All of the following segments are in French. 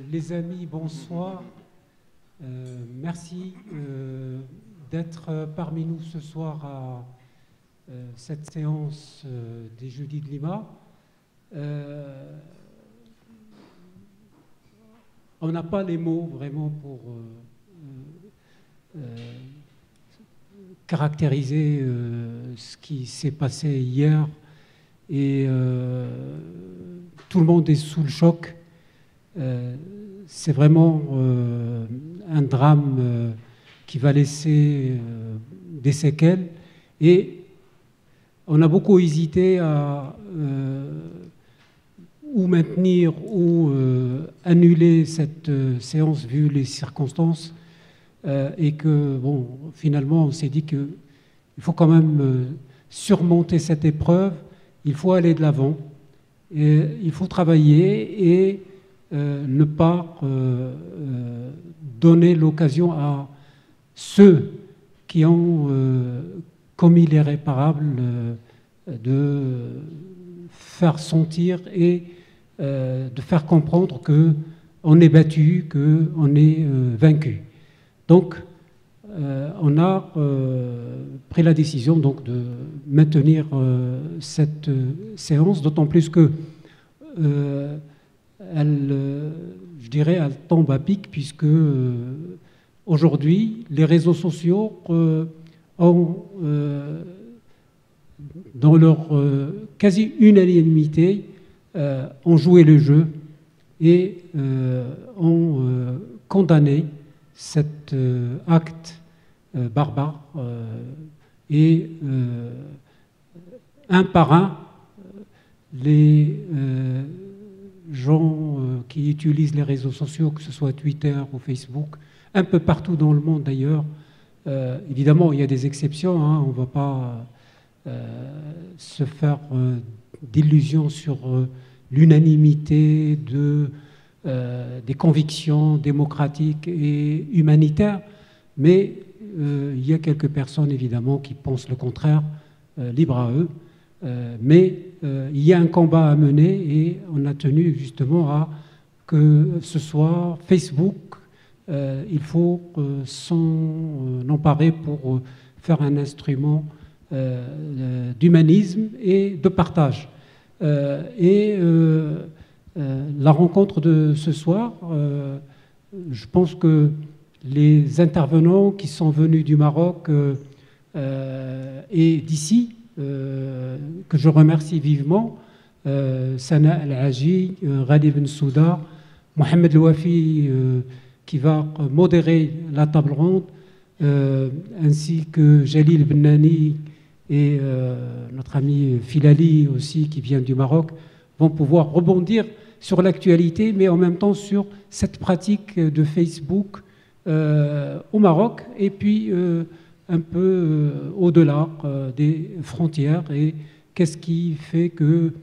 Les amis, bonsoir. Merci d'être parmi nous ce soir à cette séance des Jeudis de Lima. On n'a pas les mots vraiment pour caractériser ce qui s'est passé hier et tout le monde est sous le choc. C'est vraiment un drame qui va laisser des séquelles et on a beaucoup hésité à ou maintenir ou annuler cette séance vu les circonstances et que bon, finalement on s'est dit qu'il faut quand même surmonter cette épreuve, il faut aller de l'avant, il faut travailler et ne pas donner l'occasion à ceux qui ont commis l'irréparable de faire sentir et de faire comprendre qu'on est battu, qu'on est vaincu. Donc, on a pris la décision donc, de maintenir cette séance, d'autant plus que je dirais, elle tombe à pic puisque aujourd'hui, les réseaux sociaux ont, dans leur quasi-unanimité, ont joué le jeu et ont condamné cet acte barbare et un par un, les gens qui utilisent les réseaux sociaux, que ce soit Twitter ou Facebook, un peu partout dans le monde d'ailleurs. Évidemment, il y a des exceptions, hein, on ne va pas se faire d'illusions sur l'unanimité des convictions démocratiques et humanitaires, mais il y a quelques personnes évidemment qui pensent le contraire, libre à eux. Mais il y a un combat à mener et on a tenu justement à que ce soit Facebook, il faut s'en emparer pour faire un instrument d'humanisme et de partage. La rencontre de ce soir, je pense que les intervenants qui sont venus du Maroc et d'ici, que je remercie vivement, Sana El-Haji, Ghali Ben Souda, Mohamed Louafi qui va modérer la table ronde, ainsi que Jalil Bennani et notre ami Filali aussi qui vient du Maroc, vont pouvoir rebondir sur l'actualité, mais en même temps sur cette pratique de Facebook au Maroc et puis un peu au-delà des frontières et qu'est-ce qui fait que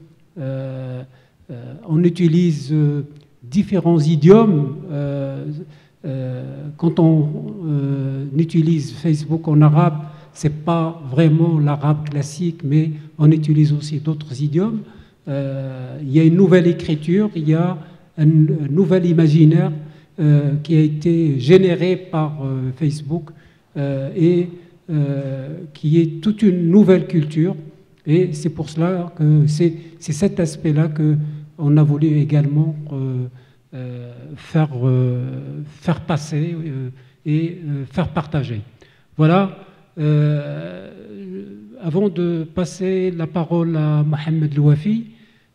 on utilise différents idiomes quand on utilise Facebook en arabe, c'est pas vraiment l'arabe classique, mais on utilise aussi d'autres idiomes. Il y a une nouvelle écriture, il y a un nouvel imaginaire qui a été généré par Facebook et qui est toute une nouvelle culture. Et c'est pour cela que c'est cet aspect-là qu'on a voulu également faire passer et faire partager. Voilà. Avant de passer la parole à Mohamed Louafi,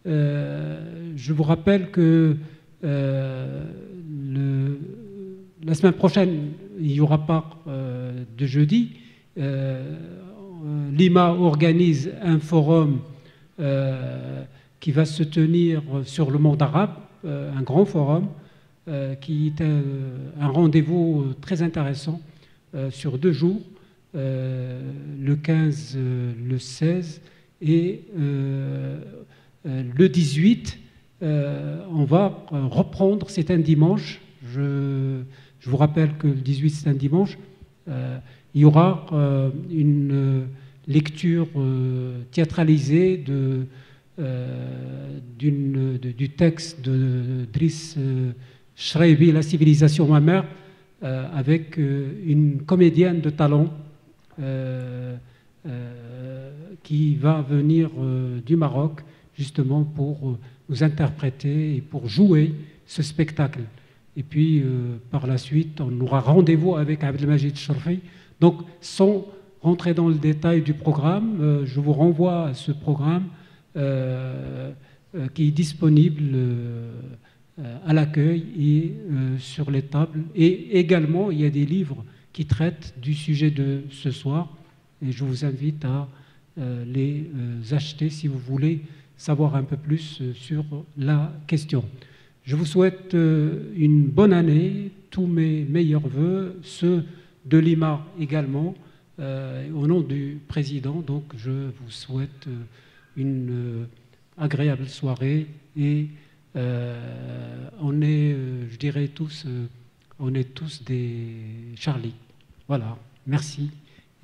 je vous rappelle que la semaine prochaine, il n'y aura pas de jeudi. Lima organise un forum qui va se tenir sur le monde arabe, un grand forum qui est un rendez-vous très intéressant sur 2 jours, le 15, le 16 et le 18. On va reprendre, c'est un dimanche. Je vous rappelle que le 18 c'est un dimanche. Il y aura une lecture théâtralisée du texte de Driss Shraibi, La civilisation ma mère, avec une comédienne de talent qui va venir du Maroc justement pour nous interpréter et pour jouer ce spectacle. Et puis par la suite, on aura rendez-vous avec Abdelmajid Cherfi. Donc sans rentrer dans le détail du programme, je vous renvoie à ce programme qui est disponible à l'accueil et sur les tables. Et également, il y a des livres qui traitent du sujet de ce soir. Et je vous invite à les acheter si vous voulez savoir un peu plus sur la question. Je vous souhaite une bonne année, tous mes meilleurs voeux, ceux de l'IMA également, au nom du président. Donc je vous souhaite une agréable soirée et on est, je dirais tous, on est tous des Charlie. Voilà, merci.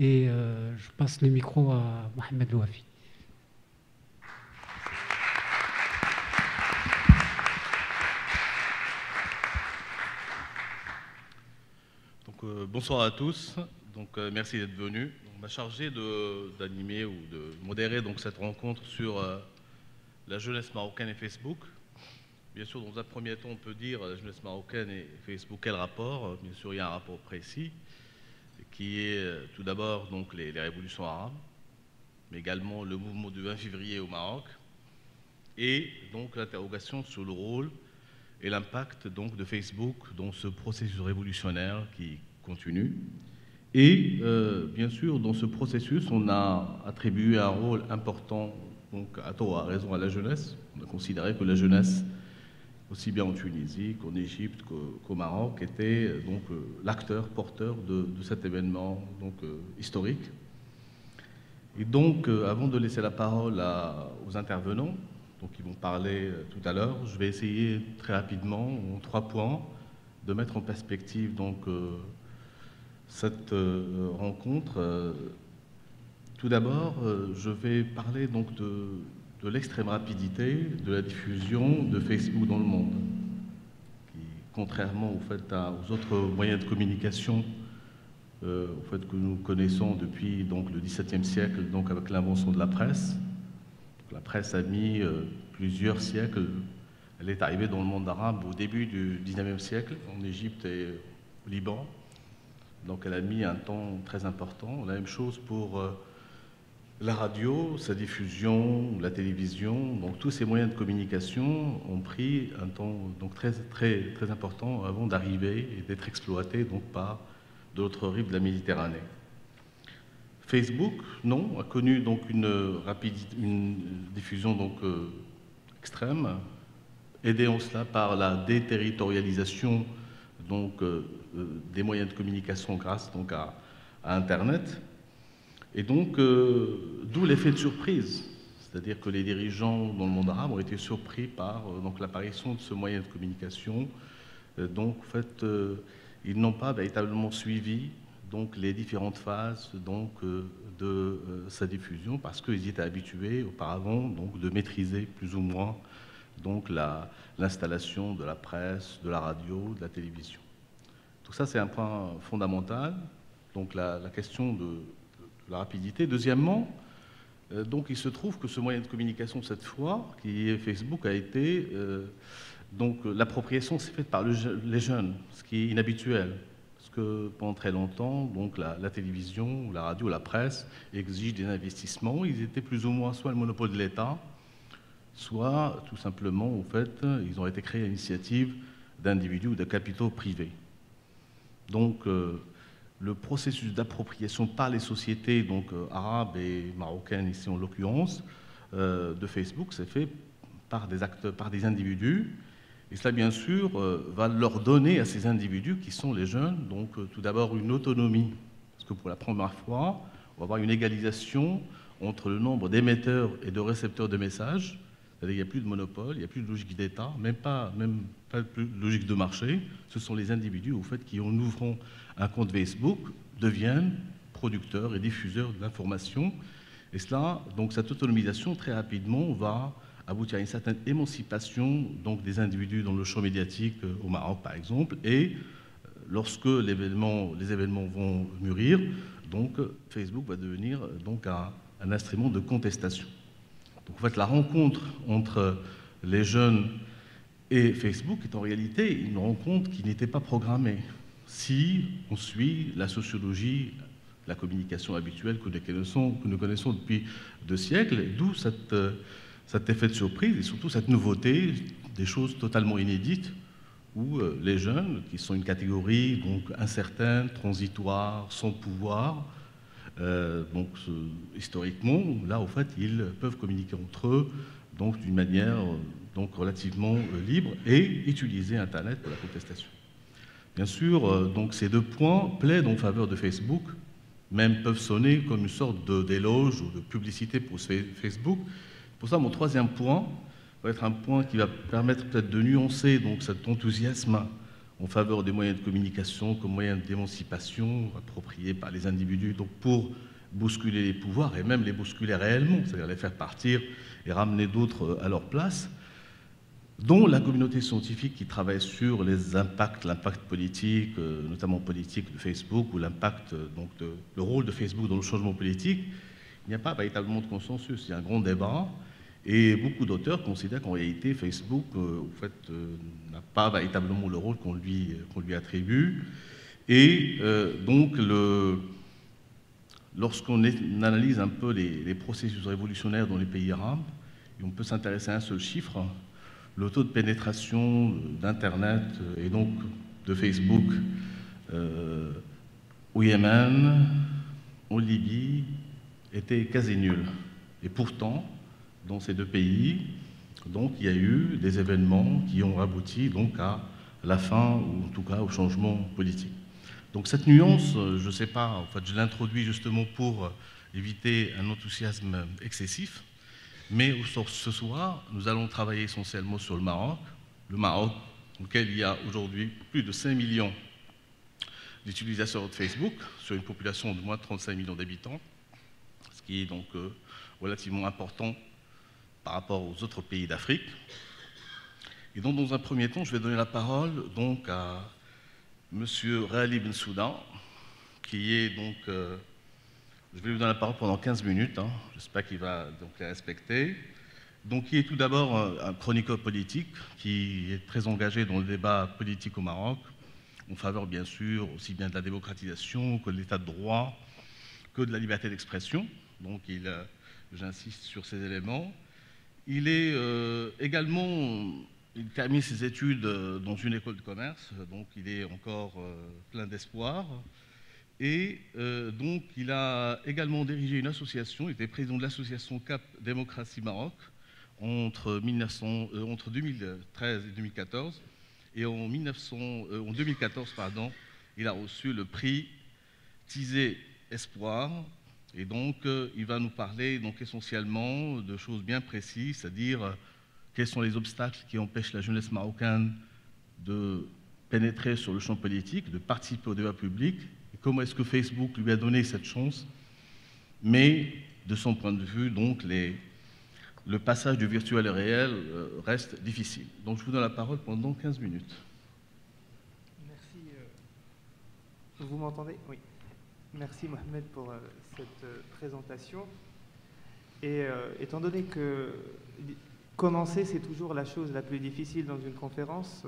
Et je passe le micro à Mohamed Louafi. Donc, bonsoir à tous. Donc, merci d'être venus. On m'a chargé d'animer ou de modérer donc, cette rencontre sur la jeunesse marocaine et Facebook. Bien sûr, dans un premier temps, on peut dire la jeunesse marocaine et Facebook, quel rapport? Bien sûr, il y a un rapport précis qui est tout d'abord donc les révolutions arabes, mais également le mouvement du 20 février au Maroc, et donc l'interrogation sur le rôle et l'impact donc de Facebook dans ce processus révolutionnaire qui continue. Et bien sûr, dans ce processus, on a attribué un rôle important, donc à tort, à raison, à la jeunesse. On a considéré que la jeunesse, aussi bien en Tunisie qu'en Égypte qu'au Maroc, était donc l'acteur porteur de cet événement donc, historique. Et donc, avant de laisser la parole aux intervenants, donc qui vont parler tout à l'heure, je vais essayer très rapidement, en 3 points, de mettre en perspective donc, cette rencontre. Tout d'abord, je vais parler donc de l'extrême rapidité de la diffusion de Facebook dans le monde, qui, contrairement au fait, aux autres moyens de communication au fait, que nous connaissons depuis donc, le XVIIe siècle, donc, avec l'invention de la presse. La presse a mis plusieurs siècles. Elle est arrivée dans le monde arabe au début du XIXe siècle, en Égypte et au Liban. Donc elle a mis un temps très important. La même chose pour la radio, sa diffusion, la télévision, donc tous ces moyens de communication ont pris un temps donc très important avant d'arriver et d'être exploités donc par de l'autre rive de la Méditerranée. Facebook, non, a connu donc une diffusion donc extrême, aidée en cela par la déterritorialisation donc des moyens de communication grâce donc à Internet. Et donc, d'où l'effet de surprise, c'est-à-dire que les dirigeants dans le monde arabe ont été surpris par donc, l'apparition de ce moyen de communication. Donc, en fait, ils n'ont pas véritablement suivi donc, les différentes phases donc, de sa diffusion parce qu'ils étaient habitués auparavant donc, de maîtriser plus ou moins donc, l'installation de la presse, de la radio, de la télévision. Tout ça, c'est un point fondamental. Donc, la question de la rapidité. Deuxièmement, donc il se trouve que ce moyen de communication cette fois, qui est Facebook, a été donc l'appropriation s'est faite par les jeunes, ce qui est inhabituel, parce que pendant très longtemps, donc la télévision, la radio, la presse exigent des investissements. Ils étaient plus ou moins soit le monopole de l'État, soit tout simplement, en fait, ils ont été créés à l'initiative d'individus ou de capitaux privés. Donc le processus d'appropriation par les sociétés donc, arabes et marocaines, ici en l'occurrence, de Facebook, c'est fait par des acteurs, par des individus. Et cela, bien sûr, va leur donner à ces individus, qui sont les jeunes, donc tout d'abord une autonomie. Parce que pour la première fois, on va avoir une égalisation entre le nombre d'émetteurs et de récepteurs de messages. C'est-à-dire qu'il n'y a plus de monopole, il n'y a plus de logique d'État, même pas de logique de marché. Ce sont les individus, au fait, qui, en ouvrant un compte Facebook, deviennent producteurs et diffuseurs d'informations. Et cela, donc cette autonomisation, très rapidement, va aboutir à une certaine émancipation donc, des individus dans le champ médiatique au Maroc, par exemple, et lorsque les événements vont mûrir, donc Facebook va devenir donc un instrument de contestation. Donc en fait, la rencontre entre les jeunes et Facebook est en réalité une rencontre qui n'était pas programmée. Si on suit la sociologie, la communication habituelle que nous connaissons depuis 2 siècles, d'où cet effet de surprise et surtout cette nouveauté, des choses totalement inédites, où les jeunes, qui sont une catégorie donc incertaine, transitoire, sans pouvoir, donc historiquement, là, au fait, ils peuvent communiquer entre eux donc d'une manière donc relativement libre et utiliser Internet pour la contestation. Bien sûr, donc ces 2 points plaident en faveur de Facebook, même peuvent sonner comme une sorte d'éloge ou de publicité pour Facebook. Pour ça, mon 3e point va être un point qui va permettre peut-être de nuancer donc cet enthousiasme en faveur des moyens de communication comme moyens d'émancipation appropriés par les individus, donc pour bousculer les pouvoirs et même les bousculer réellement, c'est-à-dire les faire partir et ramener d'autres à leur place, dont la communauté scientifique qui travaille sur les impacts, l'impact politique, notamment politique de Facebook, ou l'impact, donc le rôle de Facebook dans le changement politique. Il n'y a pas véritablement de consensus, il y a un grand débat. Et beaucoup d'auteurs considèrent qu'en réalité, Facebook n'a pas véritablement le rôle qu'on lui attribue. Et donc, lorsqu'on analyse un peu les processus révolutionnaires dans les pays arabes, on peut s'intéresser à un seul chiffre, le taux de pénétration d'Internet et donc de Facebook au Yémen, en Libye, était quasi nul. Et pourtant, dans ces 2 pays, donc, il y a eu des événements qui ont abouti donc, à la fin, ou en tout cas au changement politique. Donc cette nuance, je ne sais pas, en fait, je l'introduis justement pour éviter un enthousiasme excessif, mais ce soir, nous allons travailler essentiellement sur le Maroc, auquel il y a aujourd'hui plus de 5 millions d'utilisateurs de Facebook, sur une population de moins de 35 millions d'habitants, ce qui est donc relativement important par rapport aux autres pays d'Afrique. Et donc, dans un premier temps, je vais donner la parole donc à M. Rally Bensouda, qui est donc... je vais lui donner la parole pendant 15 minutes, hein. J'espère qu'il va donc les respecter. Donc, qui est tout d'abord un chroniqueur politique, qui est très engagé dans le débat politique au Maroc, en faveur, bien sûr, aussi bien de la démocratisation que de l'état de droit, que de la liberté d'expression. Donc, j'insiste sur ces éléments. Il est également, il termine ses études dans une école de commerce, donc il est encore plein d'espoir. Et donc il a également dirigé une association, il était président de l'association CAP Démocratie Maroc entre 2013 et 2014. Et en 2014, il a reçu le prix Tizé Espoir. Et donc, il va nous parler donc, essentiellement de choses bien précises, c'est-à-dire quels sont les obstacles qui empêchent la jeunesse marocaine de pénétrer sur le champ politique, de participer au débat public, et comment est-ce que Facebook lui a donné cette chance, mais de son point de vue, donc, le passage du virtuel au réel reste difficile. Donc, je vous donne la parole pendant 15 minutes. Merci. Vous m'entendez? Oui. Merci Mohamed pour cette présentation. Et étant donné que commencer, c'est toujours la chose la plus difficile dans une conférence,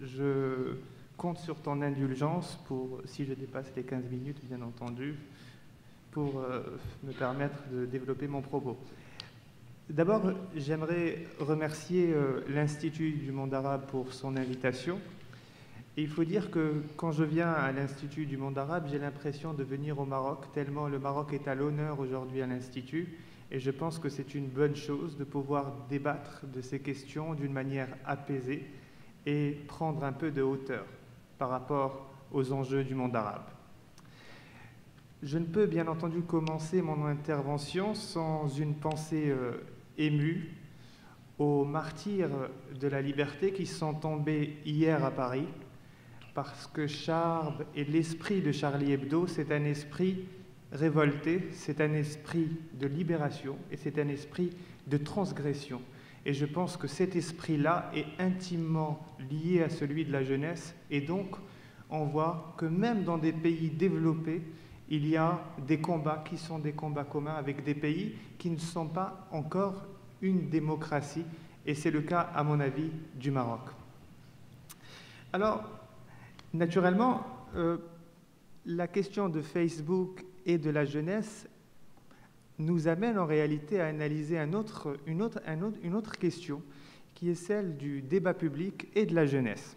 je compte sur ton indulgence pour, si je dépasse les 15 minutes, bien entendu, pour me permettre de développer mon propos. D'abord, j'aimerais remercier l'Institut du monde arabe pour son invitation. Et il faut dire que quand je viens à l'Institut du monde arabe, j'ai l'impression de venir au Maroc, tellement le Maroc est à l'honneur aujourd'hui à l'Institut. Et je pense que c'est une bonne chose de pouvoir débattre de ces questions d'une manière apaisée et prendre un peu de hauteur par rapport aux enjeux du monde arabe. Je ne peux bien entendu commencer mon intervention sans une pensée émue aux martyrs de la liberté qui sont tombés hier à Paris, parce que Charb et l'esprit de Charlie Hebdo, c'est un esprit révolté, c'est un esprit de libération et c'est un esprit de transgression. Et je pense que cet esprit-là est intimement lié à celui de la jeunesse. Et donc, on voit que même dans des pays développés, il y a des combats qui sont des combats communs avec des pays qui ne sont pas encore une démocratie. Et c'est le cas, à mon avis, du Maroc. Alors, naturellement, la question de Facebook et de la jeunesse nous amène en réalité à analyser une autre question, qui est celle du débat public et de la jeunesse.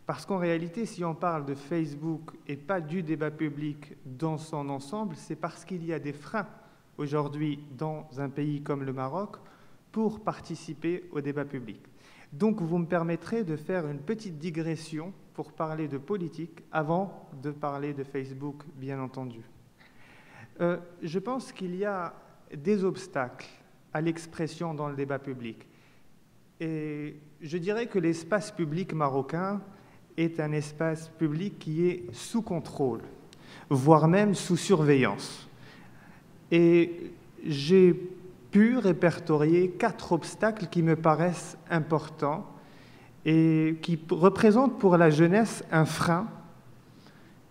Parce qu'en réalité, si on parle de Facebook et pas du débat public dans son ensemble, c'est parce qu'il y a des freins aujourd'hui dans un pays comme le Maroc pour participer au débat public. Donc vous me permettrez de faire une petite digression pour parler de politique avant de parler de Facebook, bien entendu. Je pense qu'il y a des obstacles à l'expression dans le débat public. Et je dirais que l'espace public marocain est un espace public qui est sous contrôle, voire même sous surveillance. Et j'ai pu répertorier 4 obstacles qui me paraissent importants et qui représentent pour la jeunesse un frein,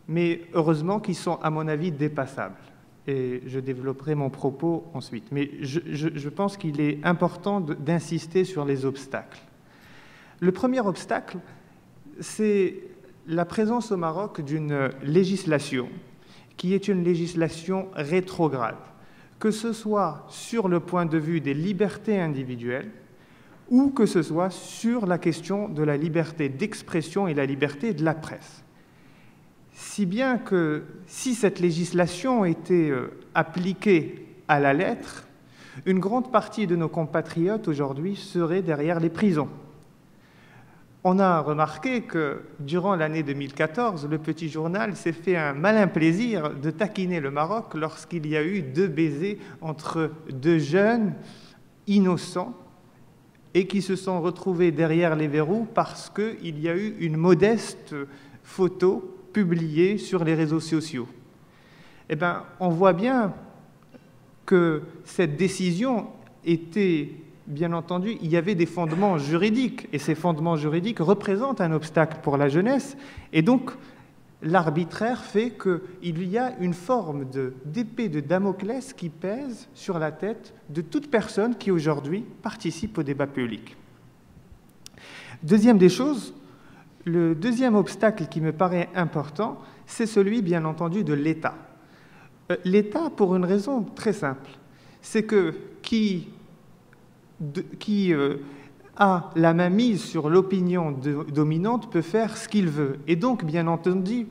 mais heureusement qui sont, à mon avis, dépassables. Et je développerai mon propos ensuite. Mais je pense qu'il est important d'insister sur les obstacles. Le premier obstacle, c'est la présence au Maroc d'une législation qui est une législation rétrograde, que ce soit sur le point de vue des libertés individuelles ou que ce soit sur la question de la liberté d'expression et la liberté de la presse. Si bien que si cette législation était appliquée à la lettre, une grande partie de nos compatriotes aujourd'hui seraient derrière les prisons. On a remarqué que durant l'année 2014, le Petit Journal s'est fait un malin plaisir de taquiner le Maroc lorsqu'il y a eu 2 baisers entre 2 jeunes innocents et qui se sont retrouvés derrière les verrous parce qu'il y a eu une modeste photo publiée sur les réseaux sociaux. Eh bien, on voit bien que cette décision était... Bien entendu, il y avait des fondements juridiques, et ces fondements juridiques représentent un obstacle pour la jeunesse, et donc l'arbitraire fait qu'il y a une forme d'épée de Damoclès qui pèse sur la tête de toute personne qui aujourd'hui participe au débat public. Deuxième des choses, le deuxième obstacle qui me paraît important, c'est celui, bien entendu, de l'État. L'État, pour une raison très simple, c'est que qui a la main mise sur l'opinion dominante peut faire ce qu'il veut. Et donc, bien entendu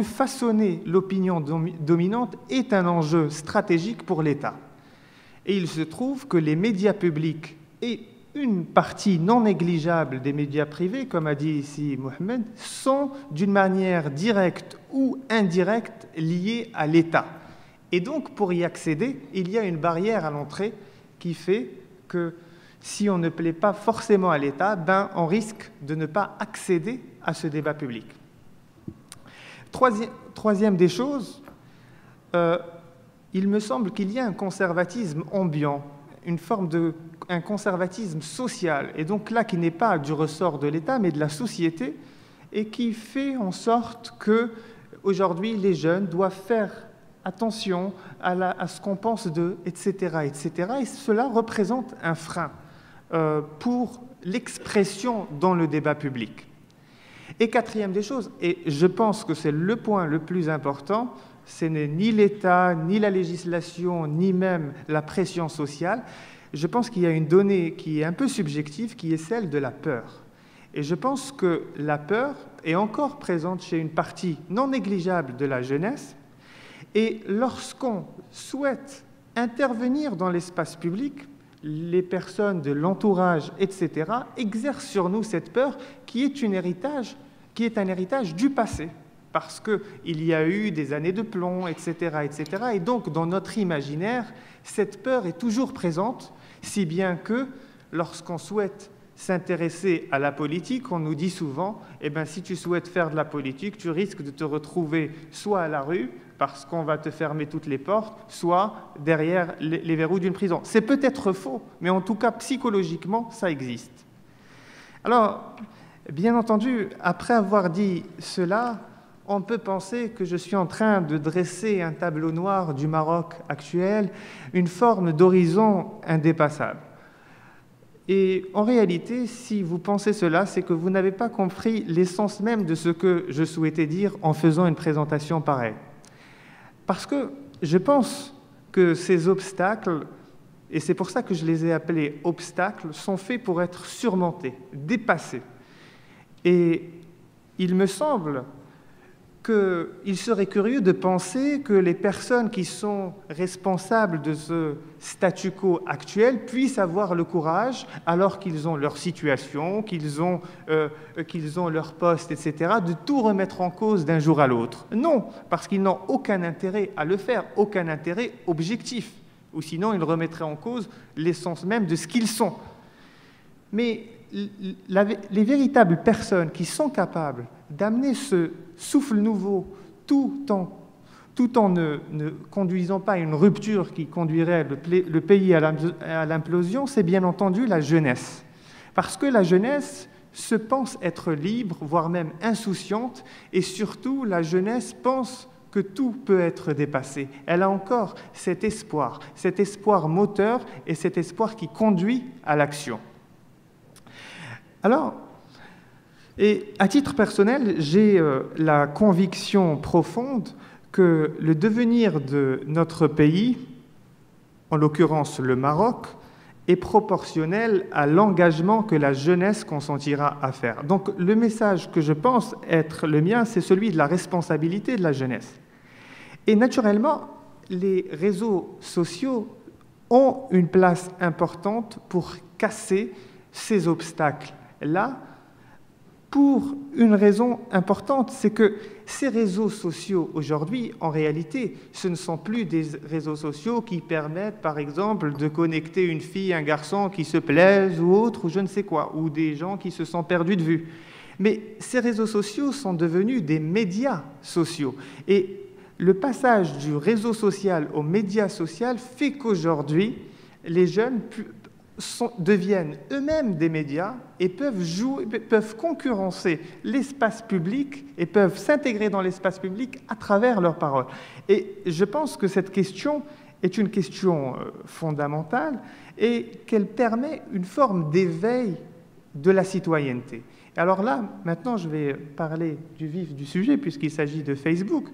façonner l'opinion dominante est un enjeu stratégique pour l'État. Et il se trouve que les médias publics et une partie non négligeable des médias privés, comme a dit ici Mohamed, sont d'une manière directe ou indirecte liés à l'État. Et donc, pour y accéder, il y a une barrière à l'entrée qui fait que si on ne plaît pas forcément à l'État, on risque de ne pas accéder à ce débat public. Troisième des choses, il me semble qu'il y a un conservatisme ambiant, un conservatisme social, et donc là qui n'est pas du ressort de l'État, mais de la société, et qui fait en sorte que aujourd'hui les jeunes doivent faire attention à ce qu'on pense d'eux, etc., etc. Et cela représente un frein pour l'expression dans le débat public. Et quatrième des choses, et je pense que c'est le point le plus important, ce n'est ni l'État, ni la législation, ni même la pression sociale. Je pense qu'il y a une donnée qui est un peu subjective, qui est celle de la peur. Et je pense que la peur est encore présente chez une partie non négligeable de la jeunesse. Et lorsqu'on souhaite intervenir dans l'espace public, les personnes de l'entourage, etc., exercent sur nous cette peur qui est un héritage du passé, parce qu'il y a eu des années de plomb, etc., etc. Et donc, dans notre imaginaire, cette peur est toujours présente, si bien que, lorsqu'on souhaite s'intéresser à la politique, on nous dit souvent, si tu souhaites faire de la politique, tu risques de te retrouver soit à la rue, parce qu'on va te fermer toutes les portes, soit derrière les verrous d'une prison. C'est peut-être faux, mais en tout cas, psychologiquement, ça existe. Alors, bien entendu, après avoir dit cela, on peut penser que je suis en train de dresser un tableau noir du Maroc actuel, une forme d'horizon indépassable. Et en réalité, si vous pensez cela, c'est que vous n'avez pas compris l'essence même de ce que je souhaitais dire en faisant une présentation pareille. Parce que je pense que ces obstacles, et c'est pour ça que je les ai appelés obstacles, sont faits pour être surmontés, dépassés. Et il me semble qu'il serait curieux de penser que les personnes qui sont responsables de ce statu quo actuel puissent avoir le courage, alors qu'ils ont leur situation, qu'ils ont leur poste, etc., de tout remettre en cause d'un jour à l'autre. Non, parce qu'ils n'ont aucun intérêt à le faire, aucun intérêt objectif, ou sinon ils remettraient en cause l'essence même de ce qu'ils sont. Mais les véritables personnes qui sont capables d'amener ce souffle nouveau tout en ne conduisant pas à une rupture qui conduirait le pays à l'implosion, c'est bien entendu la jeunesse. Parce que la jeunesse se pense être libre, voire même insouciante, et surtout la jeunesse pense que tout peut être dépassé. Elle a encore cet espoir moteur et cet espoir qui conduit à l'action. Alors, et à titre personnel, j'ai la conviction profonde que le devenir de notre pays, en l'occurrence le Maroc, est proportionnel à l'engagement que la jeunesse consentira à faire. Donc le message que je pense être le mien, c'est celui de la responsabilité de la jeunesse. Et naturellement, les réseaux sociaux ont une place importante pour casser ces obstacles-là, pour une raison importante, c'est que ces réseaux sociaux aujourd'hui, en réalité, ce ne sont plus des réseaux sociaux qui permettent, par exemple, de connecter une fille, un garçon qui se plaisent ou autre, ou je ne sais quoi, ou des gens qui se sont perdus de vue. Mais ces réseaux sociaux sont devenus des médias sociaux. Et le passage du réseau social au média social fait qu'aujourd'hui, les jeunes deviennent eux-mêmes des médias et peuvent concurrencer l'espace public et peuvent s'intégrer dans l'espace public à travers leurs paroles. Et je pense que cette question est une question fondamentale et qu'elle permet une forme d'éveil de la citoyenneté. Alors là, maintenant, je vais parler du vif du sujet puisqu'il s'agit de Facebook.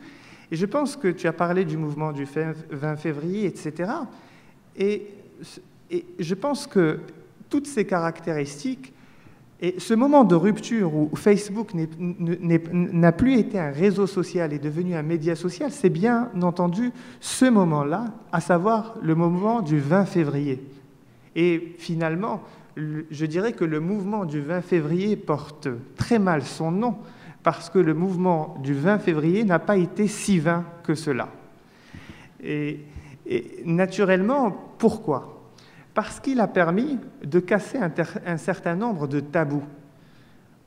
Et je pense que tu as parlé du mouvement du 20 février, etc. Et je pense que toutes ces caractéristiques et ce moment de rupture où Facebook n'a plus été un réseau social et est devenu un média social, c'est bien entendu ce moment-là, à savoir le moment du 20 février. Et finalement, je dirais que le mouvement du 20 février porte très mal son nom, parce que le mouvement du 20 février n'a pas été si vain que cela. Et naturellement, pourquoi ? Parce qu'il a permis de casser un certain nombre de tabous.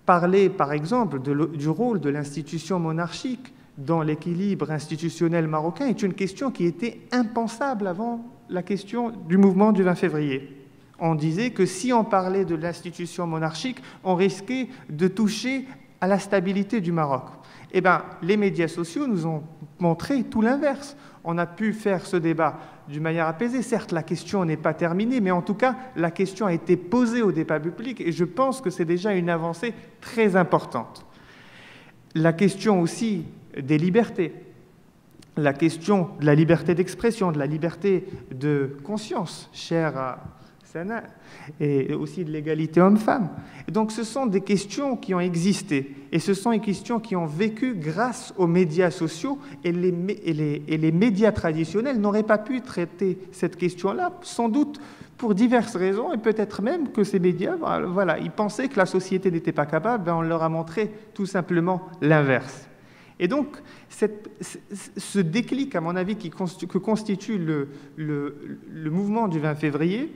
Parler, par exemple, du rôle de l'institution monarchique dans l'équilibre institutionnel marocain est une question qui était impensable avant la question du mouvement du 20 février. On disait que si on parlait de l'institution monarchique, on risquait de toucher à la stabilité du Maroc. Eh bien, les médias sociaux nous ont montré tout l'inverse. On a pu faire ce débat d'une manière apaisée. Certes, la question n'est pas terminée, mais en tout cas, la question a été posée au débat public et je pense que c'est déjà une avancée très importante. La question aussi des libertés, la question de la liberté d'expression, de la liberté de conscience, chère à Sana, et aussi de l'égalité homme-femme. Donc ce sont des questions qui ont existé et ce sont des questions qui ont vécu grâce aux médias sociaux et les médias traditionnels n'auraient pas pu traiter cette question-là, sans doute pour diverses raisons et peut-être même que ces médias, voilà, ils pensaient que la société n'était pas capable, on leur a montré tout simplement l'inverse. Et donc, ce déclic, à mon avis, que constitue le mouvement du 20 février,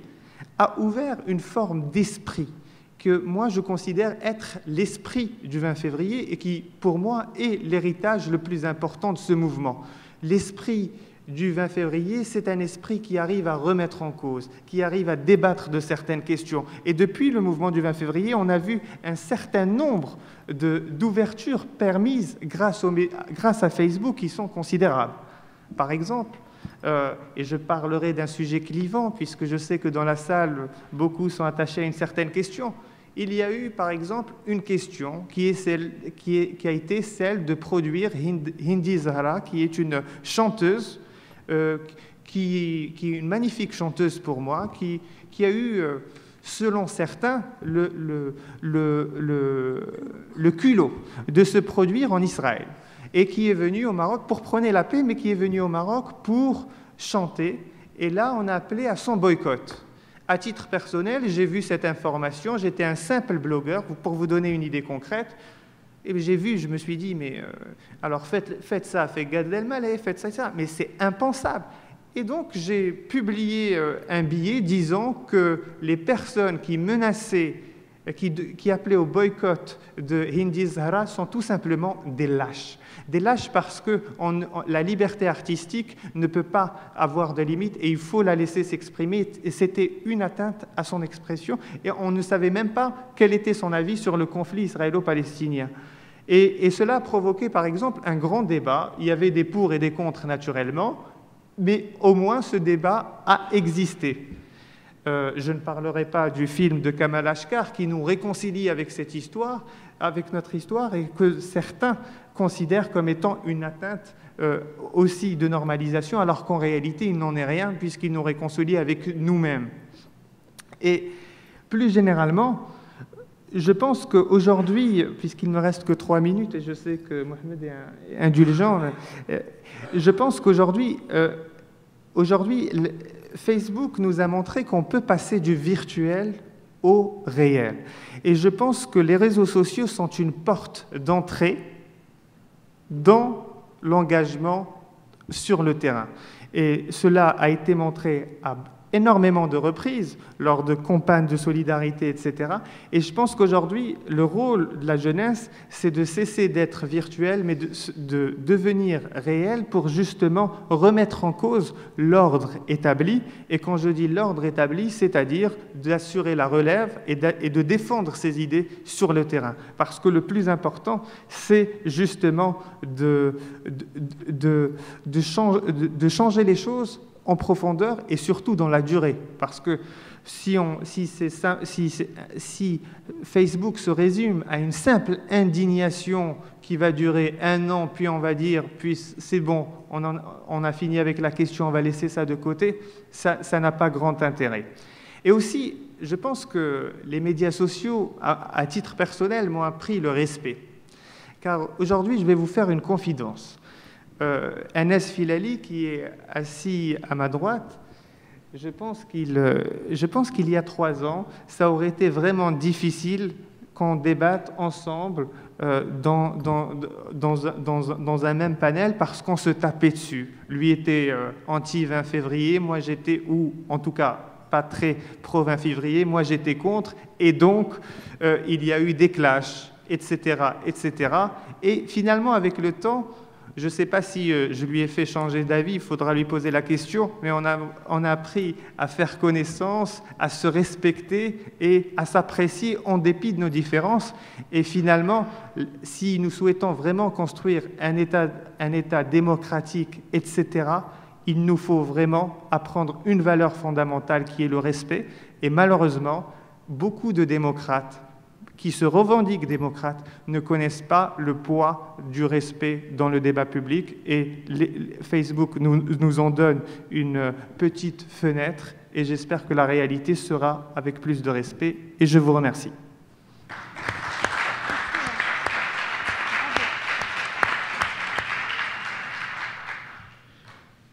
a ouvert une forme d'esprit que moi je considère être l'esprit du 20 février et qui, pour moi, est l'héritage le plus important de ce mouvement. L'esprit du 20 février, c'est un esprit qui arrive à remettre en cause, qui arrive à débattre de certaines questions. Et depuis le mouvement du 20 février, on a vu un certain nombre d'ouvertures permises grâce à Facebook qui sont considérables. Par exemple, et je parlerai d'un sujet clivant, puisque je sais que dans la salle, beaucoup sont attachés à une certaine question. Il y a eu, par exemple, une question qui a été celle de produire Hindi Zahra, qui est une chanteuse, qui est une magnifique chanteuse pour moi, qui a eu, selon certains, le culot de se produire en Israël, et qui est venue au Maroc pour prôner la paix, mais qui est venue au Maroc pour chanter. Et là, on a appelé à son boycott. À titre personnel, j'ai vu cette information, j'étais un simple blogueur, pour vous donner une idée concrète, et j'ai vu, je me suis dit, mais alors faites ça, faites Gad el-Maleh, faites ça, mais c'est impensable. Et donc j'ai publié un billet disant que les personnes qui menaçaient, qui appelaient au boycott de Hindi Zahra sont tout simplement des lâches. Des lâches parce que la liberté artistique ne peut pas avoir de limite et il faut la laisser s'exprimer. Et c'était une atteinte à son expression et on ne savait même pas quel était son avis sur le conflit israélo-palestinien. Et cela a provoqué, par exemple, un grand débat. Il y avait des pour et des contre, naturellement, mais au moins ce débat a existé. Je ne parlerai pas du film de Kamal Ashkar qui nous réconcilie avec cette histoire, avec notre histoire, et que certains considèrent comme étant une atteinte aussi de normalisation, alors qu'en réalité, il n'en est rien, puisqu'il nous réconcilie avec nous-mêmes. Et plus généralement, je pense qu'aujourd'hui, puisqu'il ne me reste que 3 minutes, et je sais que Mohamed est indulgent, je pense qu'aujourd'hui, Facebook nous a montré qu'on peut passer du virtuel au réel. Et je pense que les réseaux sociaux sont une porte d'entrée dans l'engagement sur le terrain. Et cela a été montré à énormément de reprises lors de campagnes de solidarité, etc. Et je pense qu'aujourd'hui, le rôle de la jeunesse, c'est de cesser d'être virtuel, mais de devenir réel pour justement remettre en cause l'ordre établi. Et quand je dis l'ordre établi, c'est-à-dire d'assurer la relève et de défendre ses idées sur le terrain. Parce que le plus important, c'est justement de changer les choses en profondeur et surtout dans la durée. Parce que si Facebook se résume à une simple indignation qui va durer 1 an, puis on va dire, puis c'est bon, on a fini avec la question, on va laisser ça de côté, ça n'a pas grand intérêt. Et aussi, je pense que les médias sociaux, à titre personnel, m'ont appris le respect. Car aujourd'hui, je vais vous faire une confidence. Anas Filali, qui est assis à ma droite, je pense qu'il y a 3 ans, ça aurait été vraiment difficile qu'on débatte ensemble dans un même panel parce qu'on se tapait dessus. Lui était anti-20 février, moi j'étais, ou en tout cas pas très pro-20 février, moi j'étais contre, et donc il y a eu des clashs, etc., etc. Et finalement, avec le temps, je ne sais pas si je lui ai fait changer d'avis, il faudra lui poser la question, mais on a appris à faire connaissance, à se respecter et à s'apprécier en dépit de nos différences. Et finalement, si nous souhaitons vraiment construire un État démocratique, etc., il nous faut vraiment apprendre une valeur fondamentale qui est le respect. Et malheureusement, beaucoup de démocrates qui se revendiquent démocrates ne connaissent pas le poids du respect dans le débat public et Facebook nous en donne une petite fenêtre et j'espère que la réalité sera avec plus de respect et je vous remercie.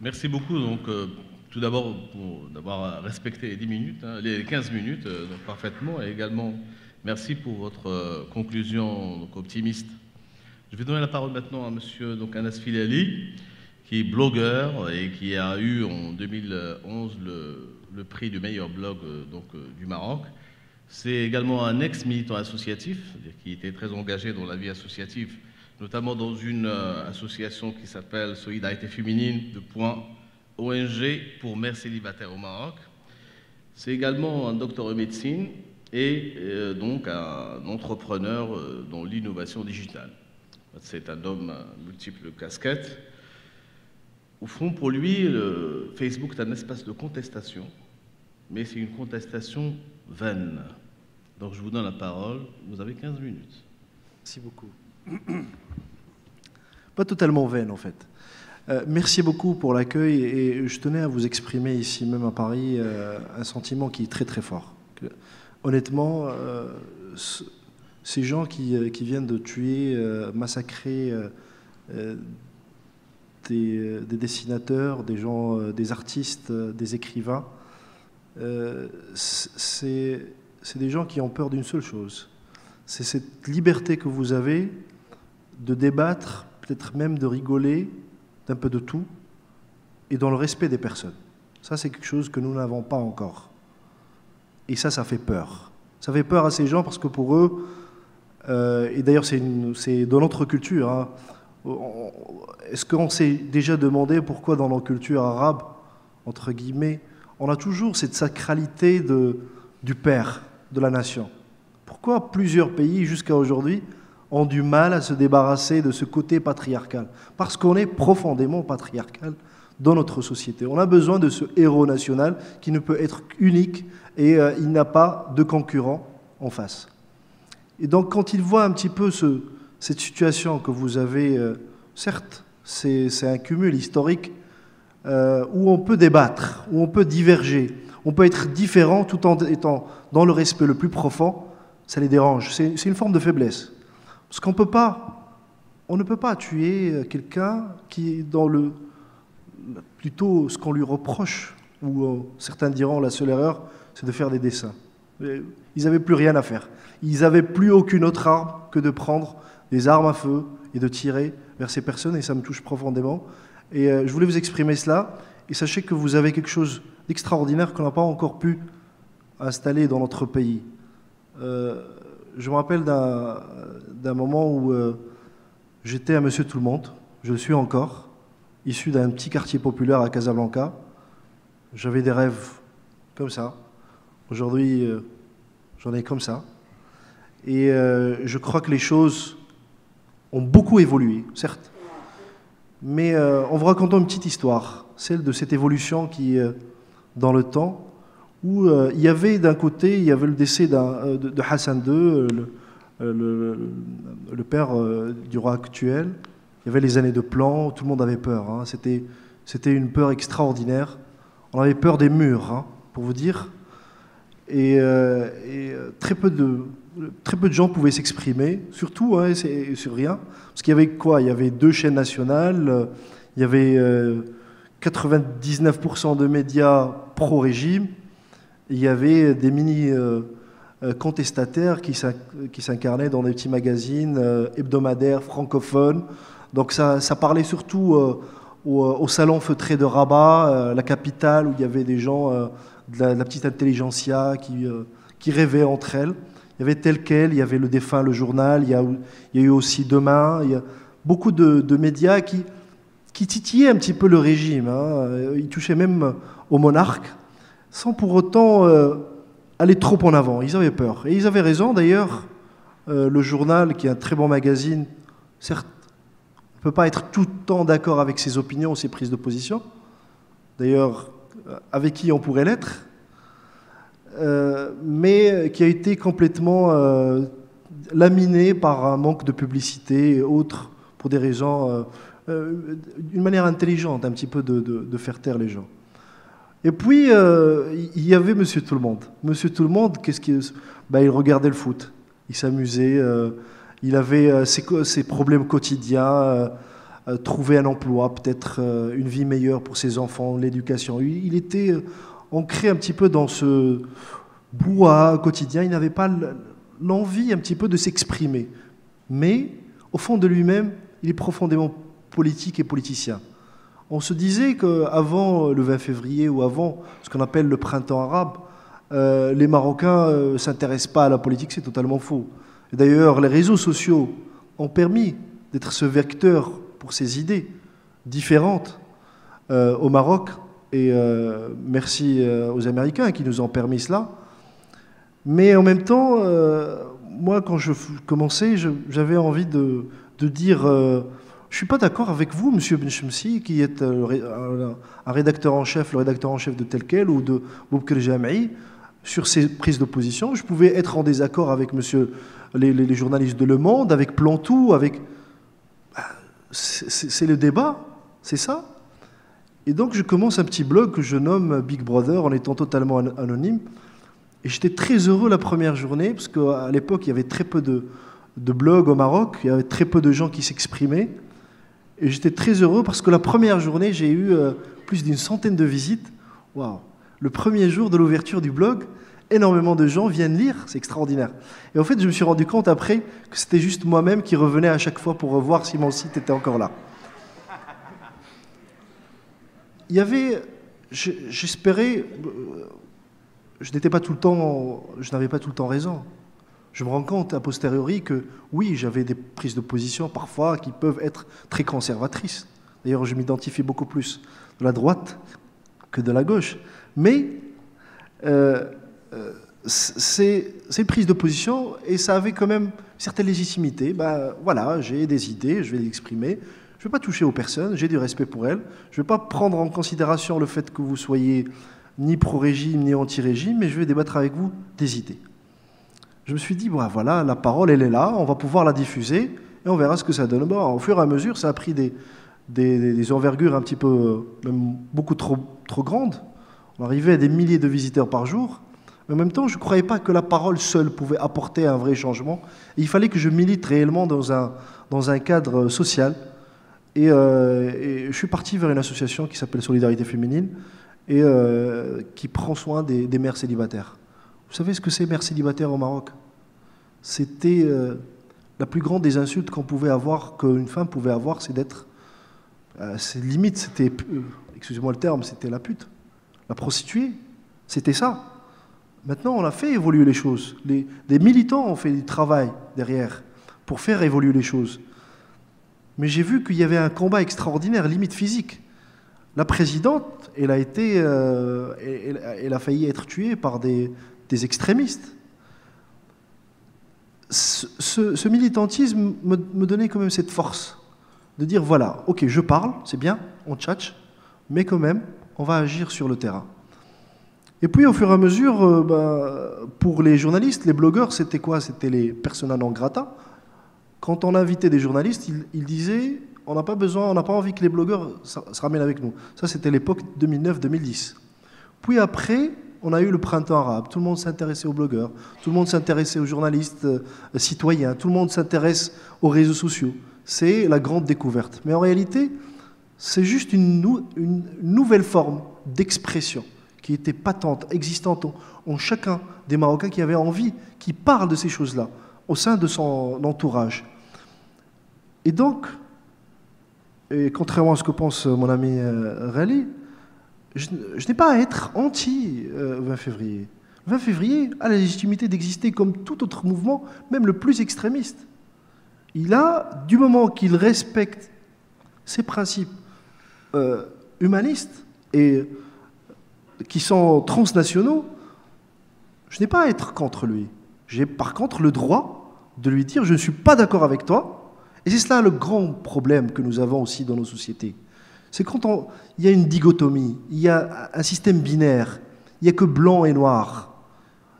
Merci beaucoup. Donc, tout d'abord, d'avoir respecté les 10 minutes, les 15 minutes donc parfaitement et également merci pour votre conclusion donc, optimiste. Je vais donner la parole maintenant à monsieur donc, Anas Filali, qui est blogueur et qui a eu en 2011 le prix du meilleur blog du Maroc. C'est également un ex-militant associatif, c'est-à-dire qui était très engagé dans la vie associative notamment dans une association qui s'appelle Solidarité féminine ONG pour mères célibataires au Maroc. C'est également un docteur en médecine et donc un entrepreneur dans l'innovation digitale. C'est un homme à multiples casquettes. Au fond, pour lui, Facebook est un espace de contestation, mais c'est une contestation vaine. Donc je vous donne la parole, vous avez 15 minutes. Merci beaucoup. Pas totalement vaine en fait. Merci beaucoup pour l'accueil et je tenais à vous exprimer ici même à Paris un sentiment qui est très très fort. Honnêtement, ces gens qui viennent de tuer, massacrer des dessinateurs, des gens, des artistes, des écrivains, c'est des gens qui ont peur d'une seule chose. C'est cette liberté que vous avez de débattre, peut-être même de rigoler d'un peu de tout, et dans le respect des personnes. Ça, c'est quelque chose que nous n'avons pas encore. Et ça fait peur. Ça fait peur à ces gens parce que pour eux, et d'ailleurs c'est dans notre culture, hein, est-ce qu'on s'est déjà demandé pourquoi dans nos cultures arabes, entre guillemets, on a toujours cette sacralité du père, de la nation? Pourquoi plusieurs pays, jusqu'à aujourd'hui, ont du mal à se débarrasser de ce côté patriarcal? Parce qu'on est profondément patriarcal dans notre société. On a besoin de ce héros national qui ne peut être unique et il n'a pas de concurrent en face. Et donc quand il voit un petit peu cette situation que vous avez, certes, c'est un cumul historique où on peut débattre, où on peut diverger, on peut être différent tout en étant dans le respect le plus profond, ça les dérange. C'est une forme de faiblesse. Parce qu'on ne peut pas tuer quelqu'un qui est dans plutôt ce qu'on lui reproche, ou certains diront la seule erreur, c'est de faire des dessins. Ils n'avaient plus rien à faire. Ils n'avaient plus aucune autre arme que de prendre des armes à feu et de tirer vers ces personnes, et ça me touche profondément. Et je voulais vous exprimer cela, et sachez que vous avez quelque chose d'extraordinaire qu'on n'a pas encore pu installer dans notre pays. Je me rappelle d'un moment où j'étais à Monsieur Tout-le-Monde, je le suis encore, issu d'un petit quartier populaire à Casablanca. J'avais des rêves comme ça. Aujourd'hui, j'en ai comme ça. Et je crois que les choses ont beaucoup évolué, certes. Mais en vous racontant une petite histoire, celle de cette évolution qui, dans le temps, où il y avait d'un côté, il y avait le décès de Hassan II, le père du roi actuel. Il y avait les années de plan, tout le monde avait peur. Hein. C'était une peur extraordinaire. On avait peur des murs, hein, pour vous dire. Et très peu de gens pouvaient s'exprimer, surtout hein, sur rien. Parce qu'il y avait quoi? Il y avait 2 chaînes nationales, il y avait 99% de médias pro-régime, il y avait des mini-contestataires qui s'incarnaient dans des petits magazines hebdomadaires francophones. Donc ça parlait surtout au salon feutré de Rabat, la capitale, où il y avait des gens de la petite intelligentsia qui rêvaient entre elles. Il y avait Tel Quel, il y avait Le Défunt, le journal, il y a eu aussi Demain. Il y a beaucoup de médias qui titillaient un petit peu le régime. Hein. Ils touchaient même au monarque, sans pour autant aller trop en avant. Ils avaient peur. Et ils avaient raison, d'ailleurs. Le journal, qui est un très bon magazine, certes, on ne peut pas être tout le temps d'accord avec ses opinions, ses prises de position. D'ailleurs, avec qui on pourrait l'être, mais qui a été complètement laminé par un manque de publicité et autres, pour des raisons, d'une manière intelligente, un petit peu de faire taire les gens. Et puis, il y avait Monsieur Tout-le-Monde. Monsieur Tout-le-Monde, il regardait le foot, il s'amusait, il avait ses problèmes quotidiens, trouver un emploi, peut-être une vie meilleure pour ses enfants, l'éducation. Il était ancré un petit peu dans ce brouhaha quotidien. Il n'avait pas l'envie un petit peu de s'exprimer. Mais, au fond de lui-même, il est profondément politique et politicien. On se disait qu'avant le 20 février ou avant ce qu'on appelle le printemps arabe, les Marocains ne s'intéressent pas à la politique, c'est totalement faux. D'ailleurs, les réseaux sociaux ont permis d'être ce vecteur pour ces idées différentes au Maroc. Et merci aux Américains qui nous ont permis cela. Mais en même temps, moi, quand je commençais, j'avais envie de dire je ne suis pas d'accord avec vous, monsieur Benchemsi, qui est un rédacteur en chef, le rédacteur en chef de tel quel ou de Boubkir Jam'i, sur ces prises de position. Je pouvais être en désaccord avec monsieur, les journalistes de Le Monde, avec Plantou, avec. C'est le débat, c'est ça. Et donc, je commence un petit blog que je nomme Big Brother en étant totalement anonyme. Et j'étais très heureux la première journée, parce qu'à l'époque, il y avait très peu de blogs au Maroc, il y avait très peu de gens qui s'exprimaient. Et j'étais très heureux parce que la première journée, j'ai eu plus d'une centaine de visites. Waouh! Le premier jour de l'ouverture du blog, énormément de gens viennent lire, c'est extraordinaire. Et en fait, je me suis rendu compte après que c'était juste moi-même qui revenais à chaque fois pour revoir si mon site était encore là. Il y avait, j'espérais, je n'avais pas tout le temps raison. Je me rends compte a posteriori que oui, j'avais des prises de position parfois qui peuvent être très conservatrices. D'ailleurs, je m'identifie beaucoup plus de la droite que de la gauche. Mais c'est une prise de position et ça avait quand même une certaine légitimité. Ben, voilà, j'ai des idées, je vais les exprimer. Je ne vais pas toucher aux personnes, j'ai du respect pour elles. Je ne vais pas prendre en considération le fait que vous soyez ni pro-régime ni anti-régime, mais je vais débattre avec vous des idées. Je me suis dit, bon, voilà, la parole, elle est là, on va pouvoir la diffuser et on verra ce que ça donne. Bon, au fur et à mesure, ça a pris des envergures un petit peu, même beaucoup trop grandes. On arrivait à des milliers de visiteurs par jour. Mais en même temps, je ne croyais pas que la parole seule pouvait apporter un vrai changement. Et il fallait que je milite réellement dans un cadre social. Et je suis parti vers une association qui s'appelle Solidarité Féminine et qui prend soin des mères célibataires. Vous savez ce que c'est, mère célibataire au Maroc? C'était la plus grande des insultes qu'on pouvait avoir, qu'une femme pouvait avoir, c'est d'être... limite, c'était, excusez-moi le terme, c'était la pute, la prostituée. C'était ça. Maintenant, on a fait évoluer les choses. Des militants ont fait du travail derrière pour faire évoluer les choses. Mais j'ai vu qu'il y avait un combat extraordinaire, limite physique. La présidente, elle a failli être tuée par des extrémistes. Ce militantisme me donnait quand même cette force de dire, voilà, ok, je parle, c'est bien, on tchatche, mais quand même, on va agir sur le terrain. Et puis, au fur et à mesure, pour les journalistes, les blogueurs, c'était quoi? C'était les persona non grata. Quand on invitait des journalistes, ils disaient, on n'a pas envie que les blogueurs se ramènent avec nous. Ça, c'était l'époque 2009-2010. Puis après, on a eu le printemps arabe. Tout le monde s'intéressait aux blogueurs, tout le monde s'intéressait aux journalistes citoyens, tout le monde s'intéresse aux réseaux sociaux. C'est la grande découverte. Mais en réalité, c'est juste une nouvelle forme d'expression qui était patente, existante en chacun des Marocains qui avait envie, qui parle de ces choses-là au sein de son entourage. Et donc, contrairement à ce que pense mon ami Rally, je n'ai pas à être anti-20 février. Le 20 février a la légitimité d'exister comme tout autre mouvement, même le plus extrémiste. Il a, du moment qu'il respecte ses principes humanistes et qui sont transnationaux, je n'ai pas à être contre lui. J'ai par contre le droit de lui dire « je ne suis pas d'accord avec toi ». Et c'est cela le grand problème que nous avons aussi dans nos sociétés. C'est quand il y a une dichotomie, il y a un système binaire, il n'y a que blanc et noir.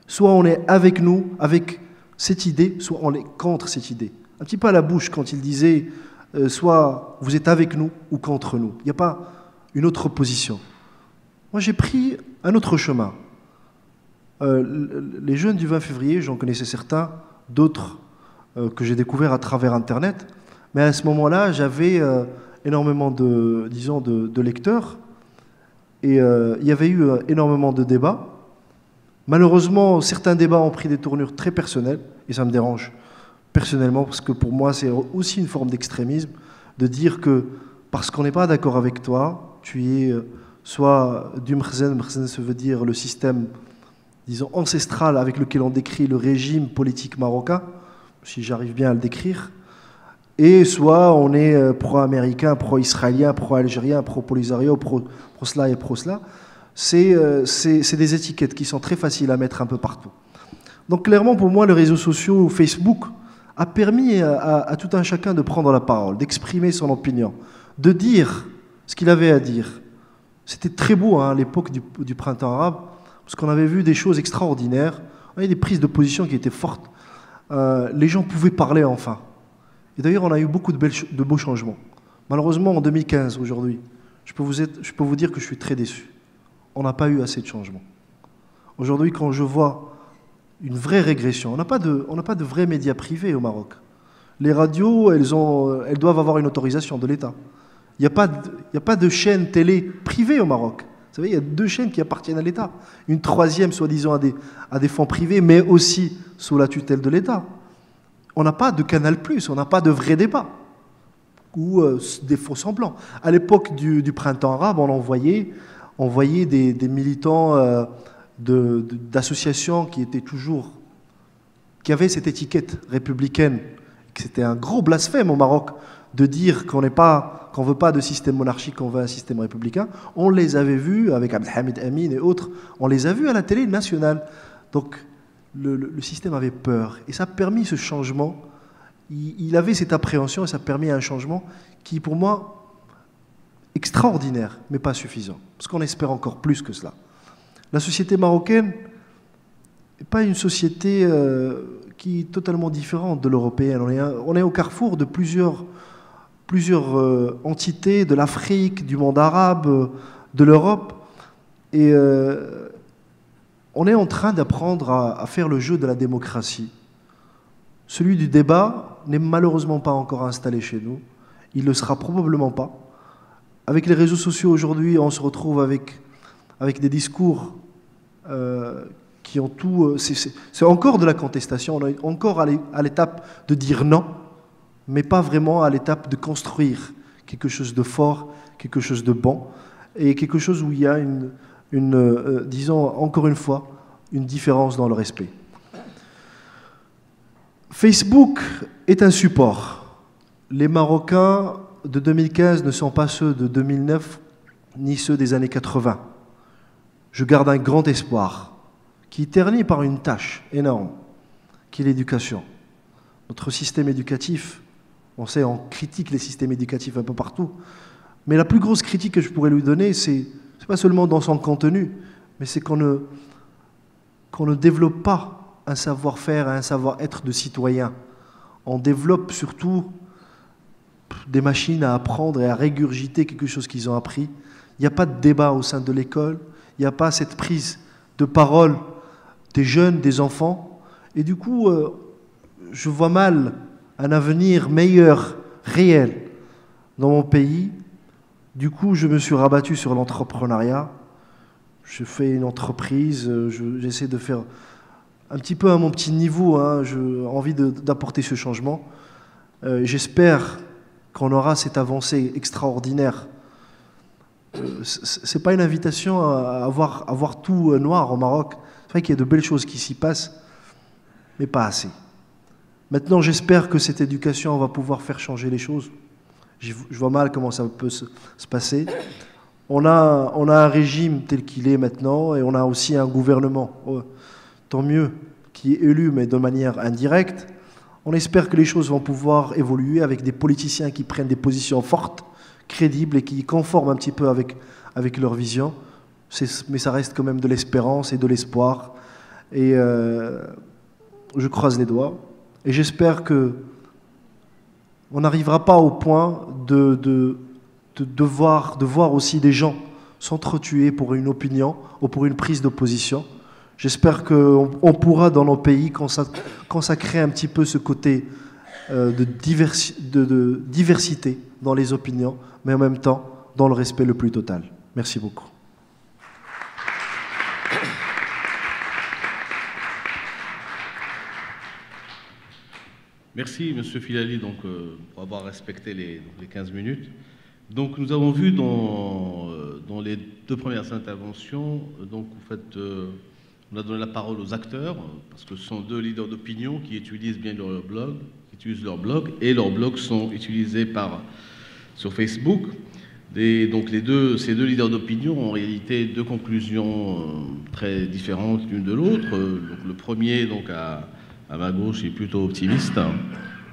Soit on est avec nous, avec cette idée, soit on est contre cette idée. Un petit peu à la bouche quand il disait soit vous êtes avec nous ou contre nous. Il n'y a pas une autre position. Moi j'ai pris un autre chemin. Les jeunes du 20 février, j'en connaissais certains, d'autres que j'ai découverts à travers Internet, mais à ce moment-là, j'avais énormément de lecteurs et il y avait eu énormément de débats. Malheureusement, certains débats ont pris des tournures très personnelles et ça me dérange personnellement parce que pour moi, c'est aussi une forme d'extrémisme de dire que parce qu'on n'est pas d'accord avec toi, tu es soit du mkhzen, ça veut dire le système, disons, ancestral avec lequel on décrit le régime politique marocain, si j'arrive bien à le décrire, et soit on est pro-américain, pro-israélien, pro-algérien, pro-Polisario, pro-cela et pro-cela. C'est des étiquettes qui sont très faciles à mettre un peu partout. Donc clairement, pour moi, les réseaux sociaux, Facebook, a permis à tout un chacun de prendre la parole, d'exprimer son opinion, de dire ce qu'il avait à dire. C'était très beau à l'époque du printemps arabe, parce qu'on avait vu des choses extraordinaires, on avait des prises de position qui étaient fortes. Les gens pouvaient parler enfin. Et d'ailleurs, on a eu beaucoup de beaux changements. Malheureusement, en 2015, aujourd'hui, je peux vous dire que je suis très déçu. On n'a pas eu assez de changements. Aujourd'hui, quand je vois une vraie régression, on n'a pas de vrais médias privés au Maroc. Les radios, elles doivent avoir une autorisation de l'État. Il n'y a pas de chaîne télé privée au Maroc. Vous savez, il y a 2 chaînes qui appartiennent à l'État. Une 3e, soi-disant, à des fonds privés, mais aussi sous la tutelle de l'État. On n'a pas de Canal+, on n'a pas de vrai débat, ou des faux semblants. À l'époque du printemps arabe, on envoyait des militants d'associations qui avaient cette étiquette républicaine. C'était un gros blasphème au Maroc de dire qu'on ne veut pas de système monarchique, qu'on veut un système républicain. On les avait vus avec Abdelhamid Amin et autres, on les a vus à la télé nationale. Donc le système avait peur et ça a permis ce changement. Il avait cette appréhension et ça a permis un changement qui, pour moi, extraordinaire, mais pas suffisant. Parce qu'on espère encore plus que cela. La société marocaine n'est pas une société qui est totalement différente de l'européenne. On est au carrefour de plusieurs entités de l'Afrique, du monde arabe, de l'Europe. Et on est en train d'apprendre à faire le jeu de la démocratie. Celui du débat n'est malheureusement pas encore installé chez nous. Il ne le sera probablement pas. Avec les réseaux sociaux aujourd'hui, on se retrouve avec des discours qui ont tout... C'est encore de la contestation, on est encore à l'étape de dire non, mais pas vraiment à l'étape de construire quelque chose de fort, quelque chose de bon, et quelque chose où il y a disons encore une fois, une différence dans le respect. Facebook est un support. Les Marocains de 2015 ne sont pas ceux de 2009, ni ceux des années 80. Je garde un grand espoir, qui est terni par une tâche énorme, qui est l'éducation. Notre système éducatif, on sait, on critique les systèmes éducatifs un peu partout, mais la plus grosse critique que je pourrais lui donner, c'est pas seulement dans son contenu, mais c'est qu'on ne développe pas un savoir-faire, un savoir-être de citoyen. On développe surtout des machines à apprendre et à régurgiter quelque chose qu'ils ont appris. Il n'y a pas de débat au sein de l'école, il n'y a pas cette prise de parole des jeunes, des enfants. Et du coup, je vois mal un avenir meilleur, réel, dans mon pays. Du coup, je me suis rabattu sur l'entrepreneuriat. Je fais une entreprise, j'essaie de faire un petit peu à mon petit niveau, hein, j'ai envie d'apporter ce changement. J'espère qu'on aura cette avancée extraordinaire. C'est pas une invitation à avoir tout noir au Maroc. C'est vrai qu'il y a de belles choses qui s'y passent, mais pas assez. Maintenant, j'espère que cette éducation va pouvoir faire changer les choses. Je vois mal comment ça peut se passer. On a un régime tel qu'il est maintenant et on a aussi un gouvernement, tant mieux, qui est élu mais de manière indirecte. On espère que les choses vont pouvoir évoluer avec des politiciens qui prennent des positions fortes, crédibles et qui conforment un petit peu avec leur vision. Mais ça reste quand même de l'espérance et de l'espoir. Et je croise les doigts. Et j'espère qu'on n'arrivera pas au point de voir aussi des gens s'entretuer pour une opinion ou pour une prise d'opposition. J'espère qu'on pourra, dans nos pays, consacrer un petit peu ce côté de diversité dans les opinions, mais en même temps dans le respect le plus total. Merci beaucoup. Merci, M. Filali, pour avoir respecté les 15 minutes. Donc, nous avons vu dans les 2 premières interventions, on a donné la parole aux acteurs, parce que ce sont 2 leaders d'opinion qui utilisent bien leur blog, qui utilisent leur blog, et leurs blogs sont utilisés sur Facebook. Donc ces deux leaders d'opinion ont en réalité deux conclusions très différentes l'une de l'autre. Donc le premier, donc à ma gauche, est plutôt optimiste,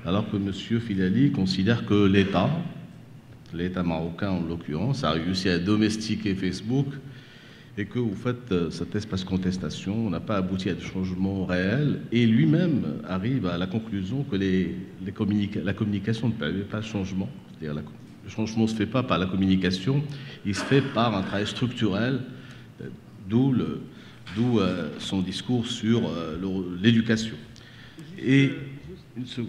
alors que M. Filali considère que l'État marocain en l'occurrence, a réussi à domestiquer Facebook et que vous faites cet espace contestation n'a pas abouti à des changements réels, et lui-même arrive à la conclusion que la communication ne permet pas de changement. C'est-à-dire le changement ne se fait pas par la communication, il se fait par un travail structurel, d'où son discours sur l'éducation. Et une petite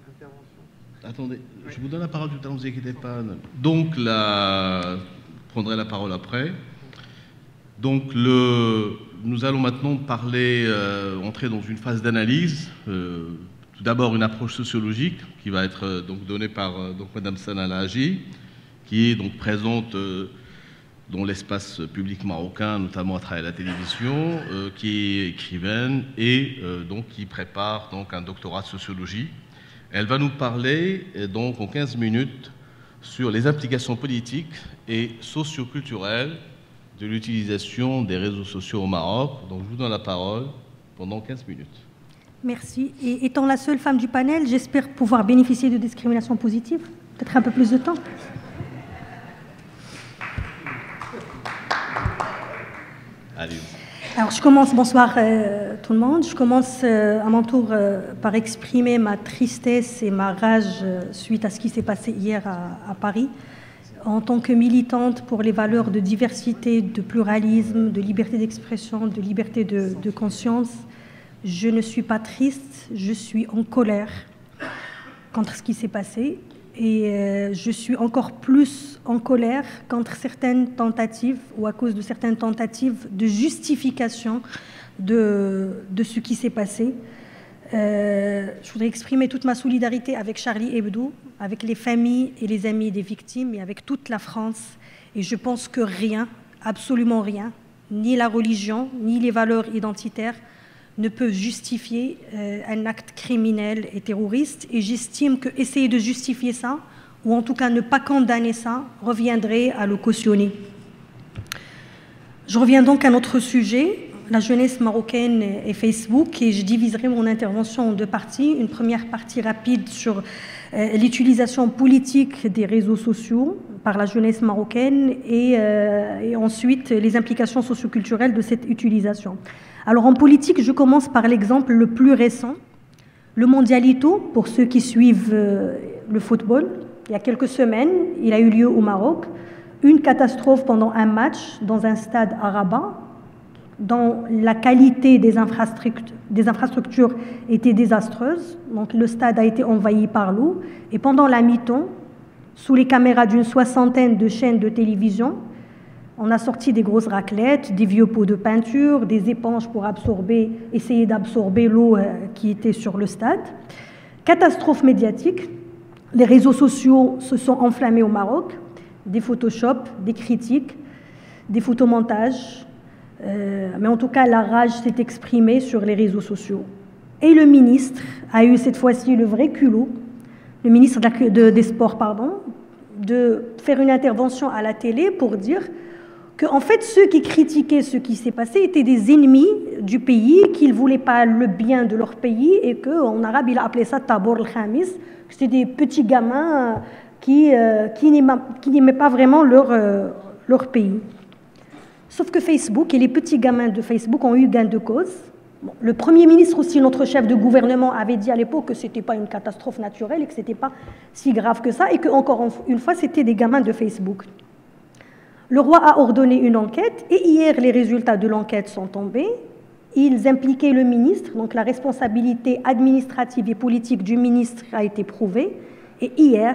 intervention. Attendez, oui. Je vous donne la parole tout à l'heure, ne vous inquiétez pas. Donc, je prendrai la parole après. Donc, nous allons maintenant entrer dans une phase d'analyse. Tout d'abord, une approche sociologique qui va être donc donnée par Mme Sana Lahaji, qui est donc présente dans l'espace public marocain, notamment à travers la télévision, qui est écrivaine et donc qui prépare donc un doctorat de sociologie. Elle va nous parler donc en 15 minutes sur les implications politiques et socio-culturelles de l'utilisation des réseaux sociaux au Maroc. Donc je vous donne la parole pendant 15 minutes. Merci. Et étant la seule femme du panel, j'espère pouvoir bénéficier de discrimination positive. Peut-être un peu plus de temps. Allez. Alors je commence, bonsoir tout le monde, je commence à mon tour par exprimer ma tristesse et ma rage suite à ce qui s'est passé hier à Paris. En tant que militante pour les valeurs de diversité, de pluralisme, de liberté d'expression, de liberté de conscience, je ne suis pas triste, je suis en colère contre ce qui s'est passé. Et je suis encore plus en colère contre certaines tentatives ou à cause de certaines tentatives de justification de ce qui s'est passé. Je voudrais exprimer toute ma solidarité avec Charlie Hebdo, avec les familles et les amis des victimes et avec toute la France. Et je pense que rien, absolument rien, ni la religion, ni les valeurs identitaires, ne peut justifier un acte criminel et terroriste. Et j'estime qu'essayer de justifier ça, ou en tout cas ne pas condamner ça, reviendrait à le cautionner. Je reviens donc à notre sujet, la jeunesse marocaine et Facebook, et je diviserai mon intervention en deux parties. Une première partie rapide sur l'utilisation politique des réseaux sociaux par la jeunesse marocaine et ensuite les implications socioculturelles de cette utilisation. Alors en politique, je commence par l'exemple le plus récent, le Mondialito, pour ceux qui suivent le football. Il y a quelques semaines, il a eu lieu au Maroc, une catastrophe pendant un match dans un stade à Rabat, dont la qualité des infrastructures était désastreuse. Donc le stade a été envahi par l'eau et pendant la mi-temps, sous les caméras d'une 60aine de chaînes de télévision, on a sorti des grosses raclettes, des vieux pots de peinture, des éponges pour essayer d'absorber l'eau qui était sur le stade. Catastrophe médiatique. Les réseaux sociaux se sont enflammés au Maroc. Des Photoshop, des critiques, des photomontages. Mais en tout cas, la rage s'est exprimée sur les réseaux sociaux. Et le ministre a eu cette fois-ci le vrai culot, le ministre des Sports, de faire une intervention à la télé pour dire qu'en fait, ceux qui critiquaient ce qui s'est passé étaient des ennemis du pays, qu'ils ne voulaient pas le bien de leur pays et qu'en arabe, il a appelé ça Tabour al-Khamis, que c'était des petits gamins qui n'aimaient pas vraiment leur pays. Sauf que Facebook et les petits gamins de Facebook ont eu gain de cause. Bon, le Premier ministre aussi, notre chef de gouvernement, avait dit à l'époque que ce n'était pas une catastrophe naturelle et que ce n'était pas si grave que ça et qu'encore une fois, c'était des gamins de Facebook. Le roi a ordonné une enquête et hier, les résultats de l'enquête sont tombés. Ils impliquaient le ministre, donc la responsabilité administrative et politique du ministre a été prouvée. Et hier,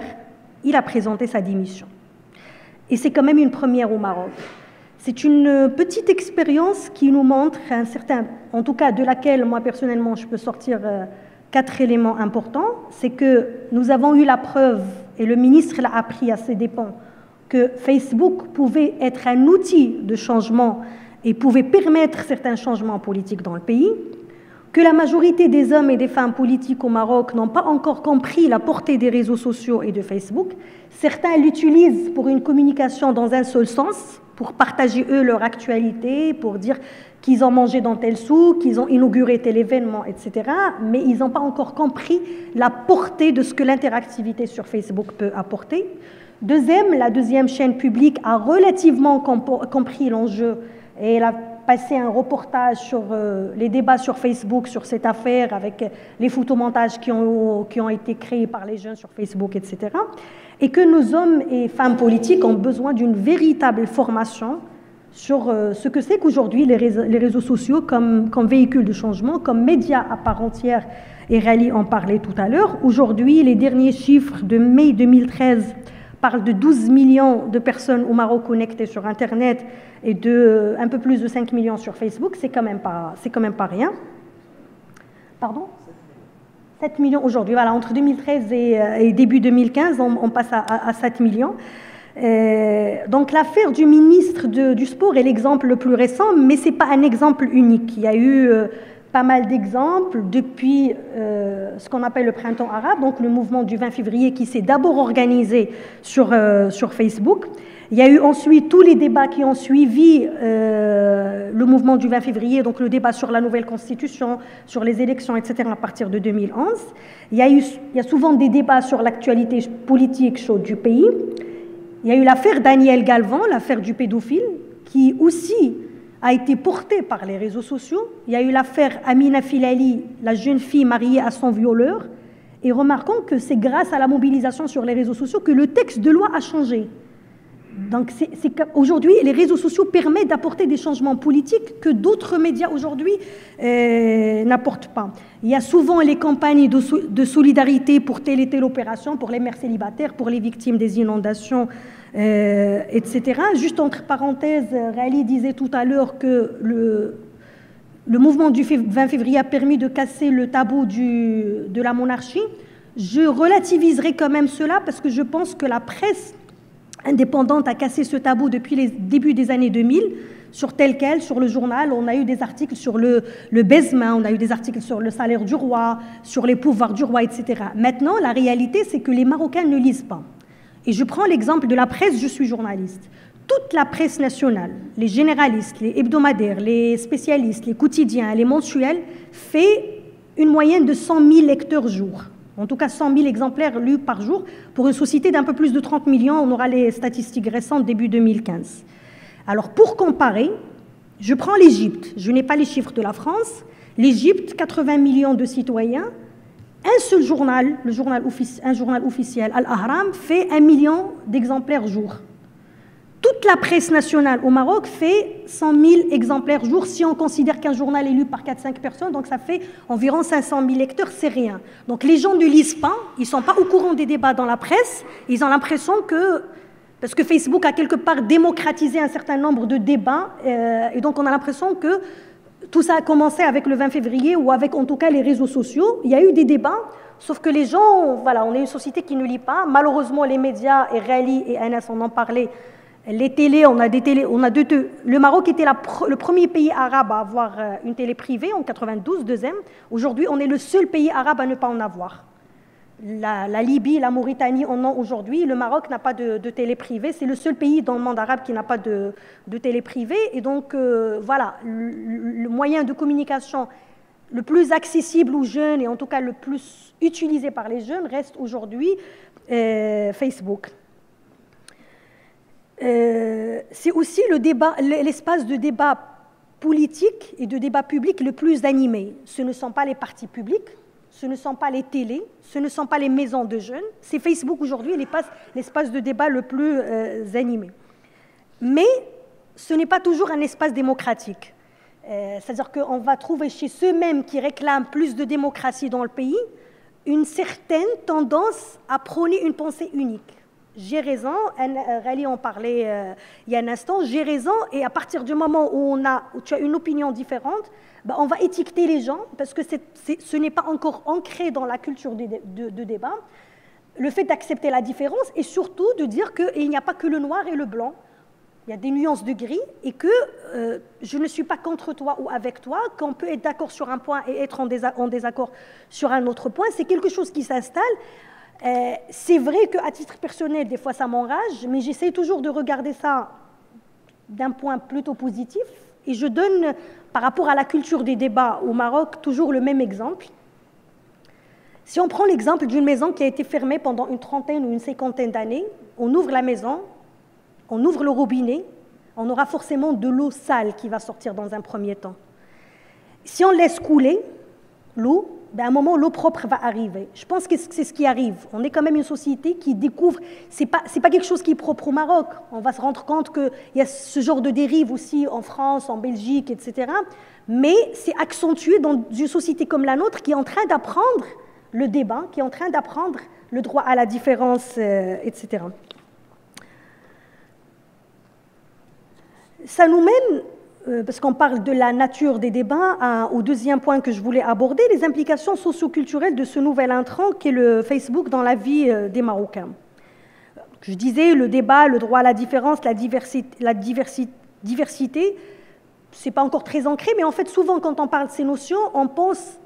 il a présenté sa démission. Et c'est quand même une première au Maroc. C'est une petite expérience qui nous montre un certain, en tout cas de laquelle moi personnellement je peux sortir 4 éléments importants. C'est que nous avons eu la preuve, et le ministre l'a appris à ses dépens, que Facebook pouvait être un outil de changement et pouvait permettre certains changements politiques dans le pays, que la majorité des hommes et des femmes politiques au Maroc n'ont pas encore compris la portée des réseaux sociaux et de Facebook. Certains l'utilisent pour une communication dans un seul sens, pour partager eux leur actualité, pour dire qu'ils ont mangé dans tel souk, qu'ils ont inauguré tel événement, etc. Mais ils n'ont pas encore compris la portée de ce que l'interactivité sur Facebook peut apporter. La deuxième chaîne publique a relativement compris l'enjeu et elle a passé un reportage sur les débats sur Facebook sur cette affaire avec les photomontages qui ont été créés par les jeunes sur Facebook, etc. Et que nos hommes et femmes politiques ont besoin d'une véritable formation sur ce que c'est qu'aujourd'hui les réseaux sociaux comme véhicule de changement, comme médias à part entière, et Rally en parlait tout à l'heure. Aujourd'hui, les derniers chiffres de mai 2013 parlent de 12 millions de personnes au Maroc connectées sur Internet et de un peu plus de 5 millions sur Facebook. C'est quand même pas rien. Pardon ? 7 millions aujourd'hui. Voilà, entre 2013 et début 2015, on passe à 7 millions. Donc l'affaire du ministre du Sport est l'exemple le plus récent, mais ce n'est pas un exemple unique. Il y a eu pas mal d'exemples depuis ce qu'on appelle le printemps arabe, donc le mouvement du 20 février qui s'est d'abord organisé sur Facebook. Il y a eu ensuite tous les débats qui ont suivi le mouvement du 20 février, donc le débat sur la nouvelle constitution, sur les élections, etc. à partir de 2011. Il y a souvent des débats sur l'actualité politique chaude du pays. Il y a eu l'affaire Daniel Galvan, l'affaire du pédophile, qui aussi a été portée par les réseaux sociaux. Il y a eu l'affaire Amina Filali, la jeune fille mariée à son violeur. Et remarquons que c'est grâce à la mobilisation sur les réseaux sociaux que le texte de loi a changé. Donc aujourd'hui, les réseaux sociaux permettent d'apporter des changements politiques que d'autres médias aujourd'hui n'apportent pas. Il y a souvent les campagnes de solidarité pour telle et telle opération, pour les mères célibataires, pour les victimes des inondations, etc. Juste entre parenthèses, Rally disait tout à l'heure que le mouvement du 20 février a permis de casser le tabou de la monarchie. Je relativiserai quand même cela parce que je pense que la presse indépendante a cassé ce tabou depuis les débuts des années 2000, sur tel quel, sur le journal. On a eu des articles sur le baisement, on a eu des articles sur le salaire du roi, sur les pouvoirs du roi, etc. Maintenant, la réalité, c'est que les Marocains ne lisent pas. Et je prends l'exemple de la presse, je suis journaliste. Toute la presse nationale, les généralistes, les hebdomadaires, les spécialistes, les quotidiens, les mensuels, fait une moyenne de 100 000 lecteurs jour. En tout cas, 100 000 exemplaires lus par jour. Pour une société d'un peu plus de 30 millions, on aura les statistiques récentes début 2015. Alors, pour comparer, je prends l'Égypte. Je n'ai pas les chiffres de la France. L'Égypte, 80 millions de citoyens. Un seul journal, un journal officiel, Al-Ahram, fait 1 million d'exemplaires jour. Toute la presse nationale au Maroc fait 100 000 exemplaires jour si on considère qu'un journal est lu par 4-5 personnes, donc ça fait environ 500 000 lecteurs, c'est rien. Donc les gens ne lisent pas, ils ne sont pas au courant des débats dans la presse, ils ont l'impression que, parce que Facebook a quelque part démocratisé un certain nombre de débats, et donc on a l'impression que tout ça a commencé avec le 20 février ou avec en tout cas les réseaux sociaux. Il y a eu des débats, sauf que les gens, voilà, on est une société qui ne lit pas. Malheureusement, les médias, et Rally et Anas, on en parlait, les télés, on a deux. Le Maroc était le premier pays arabe à avoir une télé privée en 92, deuxième. Aujourd'hui, on est le seul pays arabe à ne pas en avoir. La Libye, la Mauritanie en ont aujourd'hui. Le Maroc n'a pas de télé privée. C'est le seul pays dans le monde arabe qui n'a pas de télé privée. Et donc, voilà, le moyen de communication le plus accessible aux jeunes et en tout cas le plus utilisé par les jeunes reste aujourd'hui Facebook. C'est aussi l'espace de débat politique et de débat public le plus animé. Ce ne sont pas les partis publics, ce ne sont pas les télés, ce ne sont pas les maisons de jeunes. C'est Facebook aujourd'hui l'espace de débat le plus animé. Mais ce n'est pas toujours un espace démocratique. C'est-à-dire qu'on va trouver chez ceux-mêmes qui réclament plus de démocratie dans le pays une certaine tendance à prôner une pensée unique. J'ai raison, Rally en parlait il y a un instant, j'ai raison, et à partir du moment où tu as une opinion différente, on va étiqueter les gens, parce que ce n'est pas encore ancré dans la culture de débat, le fait d'accepter la différence, et surtout de dire qu'il n'y a pas que le noir et le blanc. il y a des nuances de gris, et que je ne suis pas contre toi ou avec toi, qu'on peut être d'accord sur un point et être en désaccord sur un autre point. C'est quelque chose qui s'installe. C'est vrai qu'à titre personnel, des fois ça m'enrage, mais j'essaie toujours de regarder ça d'un point plutôt positif. Et je donne, par rapport à la culture des débats au Maroc, toujours le même exemple. Si on prend l'exemple d'une maison qui a été fermée pendant une trentaine ou une cinquantaine d'années, on ouvre la maison, on ouvre le robinet, on aura forcément de l'eau sale qui va sortir dans un premier temps. Si on laisse couler l'eau, à un moment, l'eau propre va arriver. Je pense que c'est ce qui arrive. On est quand même une société qui découvre, c'est pas quelque chose qui est propre au Maroc. On va se rendre compte qu'il y a ce genre de dérive aussi en France, en Belgique, etc. Mais c'est accentué dans une société comme la nôtre qui est en train d'apprendre le débat, qui est en train d'apprendre le droit à la différence, etc. Ça nous mène, parce qu'on parle de la nature des débats, au deuxième point que je voulais aborder, les implications socio-culturelles de ce nouvel intrant qu'est le Facebook dans la vie des Marocains. Je disais, le débat, le droit à la différence, la diversité, ce n'est pas encore très ancré, mais en fait, souvent, quand on parle de ces notions, on pense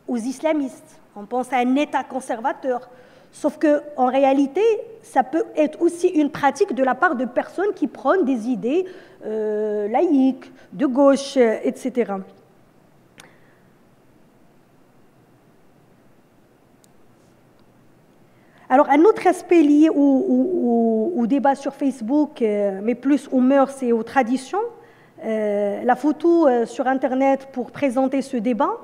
aux islamistes, on pense à un État conservateur. Sauf qu'en réalité, ça peut être aussi une pratique de la part de personnes qui prônent des idées laïques, de gauche, etc. Alors, un autre aspect lié au débat sur Facebook, mais plus aux mœurs et aux traditions, la photo sur Internet pour présenter ce débat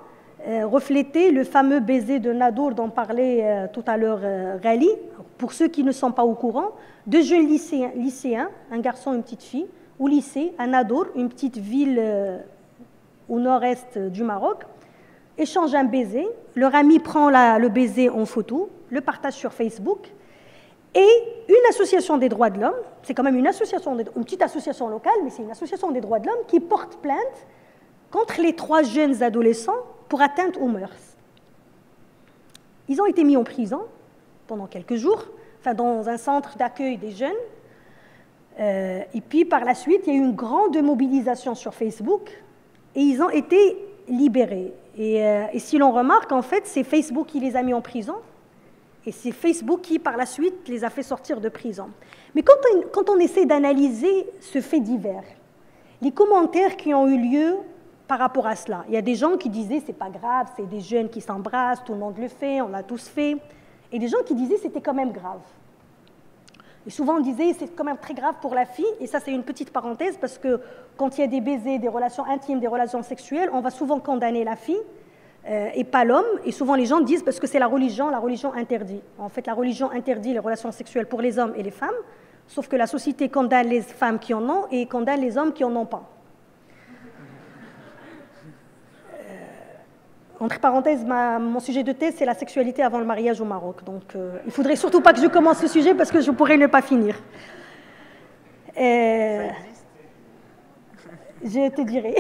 reflétait le fameux baiser de Nadour dont parlait tout à l'heure Rally. Pour ceux qui ne sont pas au courant, deux jeunes lycéens, un garçon et une petite fille, au lycée, à Nadour, une petite ville au nord-est du Maroc, échangent un baiser. Leur ami prend le baiser en photo, le partage sur Facebook, et une association des droits de l'homme, c'est quand même une petite association locale, mais c'est une association des droits de l'homme qui porte plainte contre les trois jeunes adolescents pour atteinte aux mœurs. Ils ont été mis en prison pendant quelques jours, dans un centre d'accueil des jeunes. Et puis, par la suite, il y a eu une grande mobilisation sur Facebook et ils ont été libérés. Et si l'on remarque, en fait, c'est Facebook qui les a mis en prison et c'est Facebook qui, par la suite, les a fait sortir de prison. Mais quand on essaie d'analyser ce fait divers, les commentaires qui ont eu lieu par rapport à cela, il y a des gens qui disaient c'est pas grave, c'est des jeunes qui s'embrassent, tout le monde le fait, on l'a tous fait, et des gens qui disaient c'était quand même grave. Et souvent on disait c'est quand même très grave pour la fille, et ça c'est une petite parenthèse parce que quand il y a des baisers, des relations intimes, des relations sexuelles, on va souvent condamner la fille et pas l'homme, et souvent les gens disent parce que c'est la religion interdit. En fait la religion interdit les relations sexuelles pour les hommes et les femmes, sauf que la société condamne les femmes qui en ont et condamne les hommes qui en ont pas. Entre parenthèses, mon sujet de thèse, c'est la sexualité avant le mariage au Maroc. Donc, il ne faudrait surtout pas que je commence ce sujet parce que je pourrais ne pas finir. Je te dirai.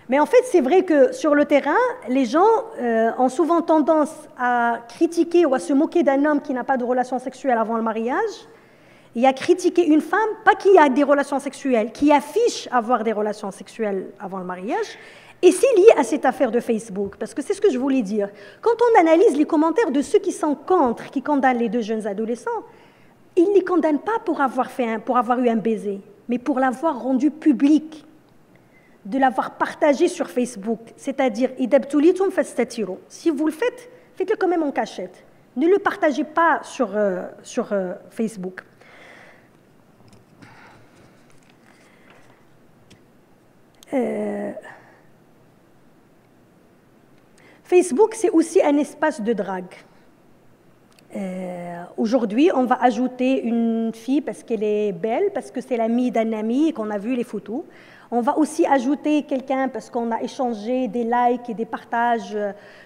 Mais en fait, c'est vrai que sur le terrain, les gens ont souvent tendance à critiquer ou à se moquer d'un homme qui n'a pas de relations sexuelles avant le mariage et à critiquer une femme, pas qui a des relations sexuelles, qui affiche avoir des relations sexuelles avant le mariage. Et c'est lié à cette affaire de Facebook, parce que c'est ce que je voulais dire. Quand on analyse les commentaires de ceux qui sont contre, qui condamnent les deux jeunes adolescents, ils ne les condamnent pas pour avoir eu un baiser, mais pour l'avoir rendu public, de l'avoir partagé sur Facebook. C'est-à-dire, si vous le faites, faites-le quand même en cachette. Ne le partagez pas sur Facebook. Facebook, c'est aussi un espace de drague. Aujourd'hui, on va ajouter une fille parce qu'elle est belle, parce que c'est l'amie d'un ami et qu'on a vu les photos. On va aussi ajouter quelqu'un parce qu'on a échangé des likes et des partages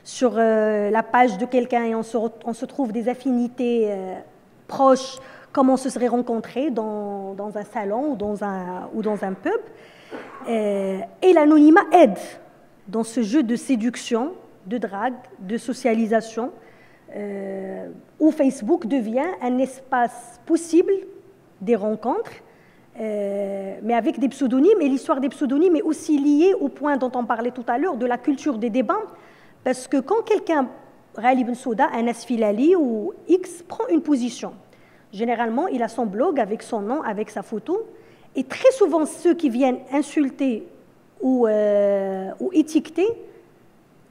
sur la page de quelqu'un et on se trouve des affinités proches comme on se serait rencontrés dans un salon ou dans un pub. Et l'anonymat aide dans ce jeu de séduction, de drague, de socialisation, où Facebook devient un espace possible des rencontres mais avec des pseudonymes. Et l'histoire des pseudonymes est aussi liée au point dont on parlait tout à l'heure, de la culture des débats, parce que quand quelqu'un, Ghali Ben Souda, Anas Filali ou X, prend une position, généralement, il a son blog avec son nom, avec sa photo, et très souvent, ceux qui viennent insulter ou étiqueter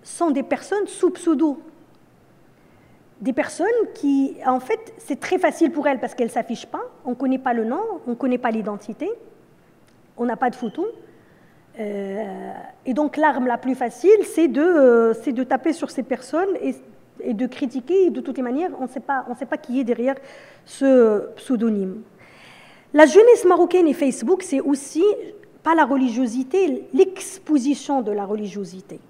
sont des personnes sous pseudo. Des personnes qui, en fait, c'est très facile pour elles parce qu'elles ne s'affichent pas, on ne connaît pas le nom, on ne connaît pas l'identité, on n'a pas de photo. Et donc l'arme la plus facile, c'est de taper sur ces personnes et de critiquer. Et de toutes les manières, on ne sait pas qui est derrière ce pseudonyme. La jeunesse marocaine et Facebook, c'est aussi, pas la religiosité, l'exposition de la religiosité.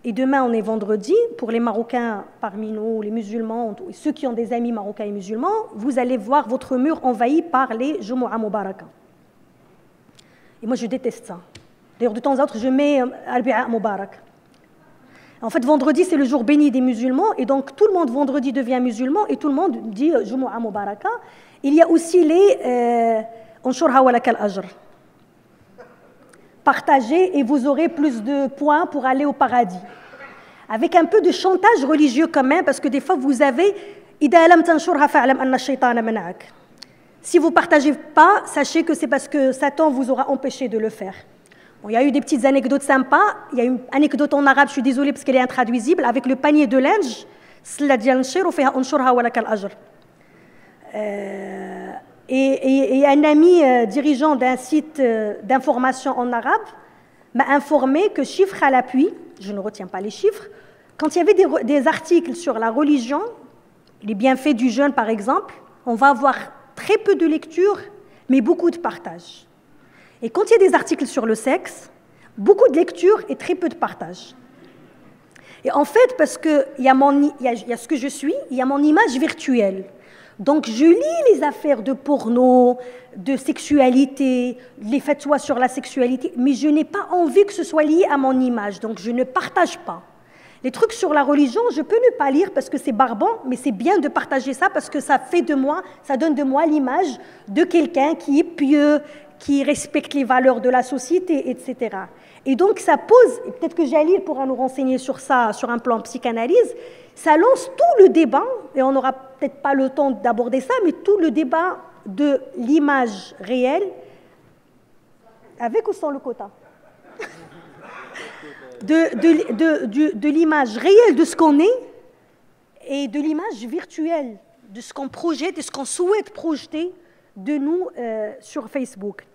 Et demain, on est vendredi. Pour les Marocains parmi nous, les musulmans, ceux qui ont des amis marocains et musulmans, vous allez voir votre mur envahi par les Jumu'ah Mubaraka. Et moi, je déteste ça. D'ailleurs, de temps en temps, je mets Al-Bi'a Mubarak. En fait, vendredi, c'est le jour béni des musulmans. Et donc, tout le monde, vendredi, devient musulman. Et tout le monde dit Jumu'ah Mubaraka. Il y a aussi les Anshurha walakal ajr. Partagez et vous aurez plus de points pour aller au paradis. Avec un peu de chantage religieux quand même, parce que des fois vous avez si vous ne partagez pas, sachez que c'est parce que Satan vous aura empêché de le faire. Bon, il y a eu des petites anecdotes sympas. Il y a une anecdote en arabe, je suis désolée parce qu'elle est intraduisible, avec le panier de linge. Et un ami dirigeant d'un site d'information en arabe m'a informé que, chiffre à l'appui, je ne retiens pas les chiffres, quand il y avait des articles sur la religion, les bienfaits du jeûne par exemple, on va avoir très peu de lecture, mais beaucoup de partage. Et quand il y a des articles sur le sexe, beaucoup de lecture et très peu de partage. Et en fait, parce qu'il y a ce que je suis, il y a mon image virtuelle. Donc, je lis les affaires de porno, de sexualité, les fatwas sur la sexualité, mais je n'ai pas envie que ce soit lié à mon image, donc je ne partage pas. Les trucs sur la religion, je peux ne pas lire parce que c'est barbant, mais c'est bien de partager ça parce que ça fait de moi, ça donne de moi l'image de quelqu'un qui est pieux, qui respecte les valeurs de la société, etc. Et donc, ça pose, et peut-être que Jalil pourra nous renseigner sur ça, sur un plan psychanalyse, ça lance tout le débat, et on n'aura peut-être pas le temps d'aborder ça, mais tout le débat de l'image réelle, avec ou sans le quota, de l'image réelle de ce qu'on est, et de l'image virtuelle, de ce qu'on projette, de ce qu'on souhaite projeter de nous sur Facebook.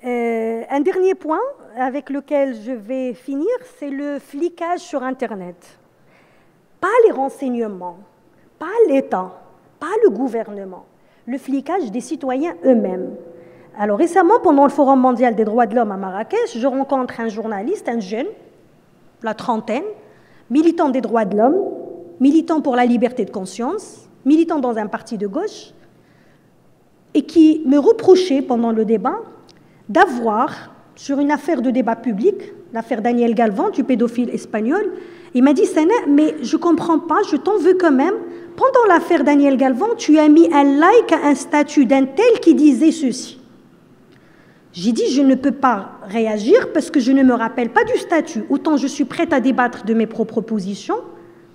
Un dernier point avec lequel je vais finir, c'est le flicage sur Internet. Pas les renseignements, pas l'État, pas le gouvernement, le flicage des citoyens eux-mêmes. Alors récemment, pendant le Forum mondial des droits de l'homme à Marrakech, je rencontre un journaliste, un jeune, la trentaine, militant des droits de l'homme, militant pour la liberté de conscience, militant dans un parti de gauche, et qui me reprochait pendant le débat d'avoir, sur une affaire de débat public, l'affaire Daniel Galvan, du pédophile espagnol, il m'a dit, Sana, mais je ne comprends pas, je t'en veux quand même. Pendant l'affaire Daniel Galvan, tu as mis un like à un statut d'un tel qui disait ceci. J'ai dit, je ne peux pas réagir parce que je ne me rappelle pas du statut. Autant je suis prête à débattre de mes propres positions,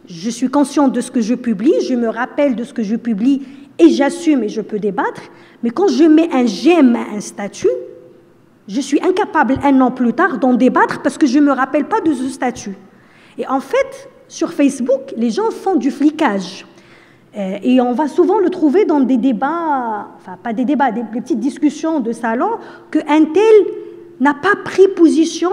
je suis consciente de ce que je publie, je me rappelle de ce que je publie et j'assume et je peux débattre. Mais quand je mets un j'aime à un statut, je suis incapable un an plus tard d'en débattre parce que je ne me rappelle pas de ce statut. Et en fait, sur Facebook, les gens font du flicage. Et on va souvent le trouver dans des débats, enfin pas des débats, des petites discussions de salon, qu'un tel n'a pas pris position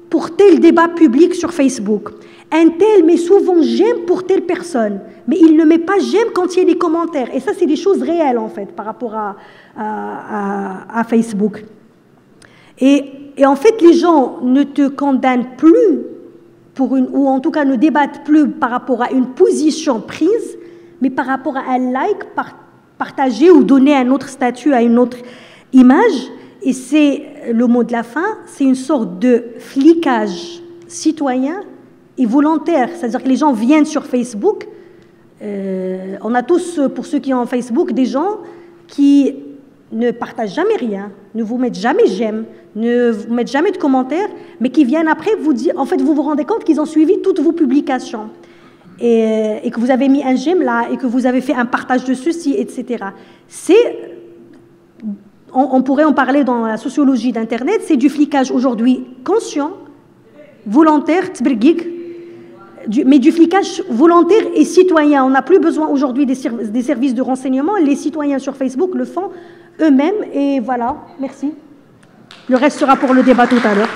pour tel débat public sur Facebook. Un tel met souvent j'aime pour telle personne, mais il ne met pas j'aime quand il y a des commentaires. Et ça, c'est des choses réelles, en fait, par rapport à Facebook. Et en fait, les gens ne te condamnent plus, ou en tout cas ne débattent plus par rapport à une position prise, mais par rapport à un like partagé ou donné un autre statut à une autre image. Et c'est le mot de la fin, c'est une sorte de flicage citoyen et volontaire. C'est-à-dire que les gens viennent sur Facebook. On a tous, pour ceux qui ont Facebook, des gens qui ne partagent jamais rien, ne vous mettent jamais j'aime, ne vous mettent jamais de commentaires, mais qui viennent après vous dire, en fait, vous vous rendez compte qu'ils ont suivi toutes vos publications et que vous avez mis un j'aime là et que vous avez fait un partage de ceci, etc. On pourrait en parler dans la sociologie d'Internet, c'est du flicage aujourd'hui conscient, volontaire, mais du flicage volontaire et citoyen. On n'a plus besoin aujourd'hui des services de renseignement. Les citoyens sur Facebook le font eux-mêmes. Et voilà, merci. Le reste sera pour le débat tout à l'heure.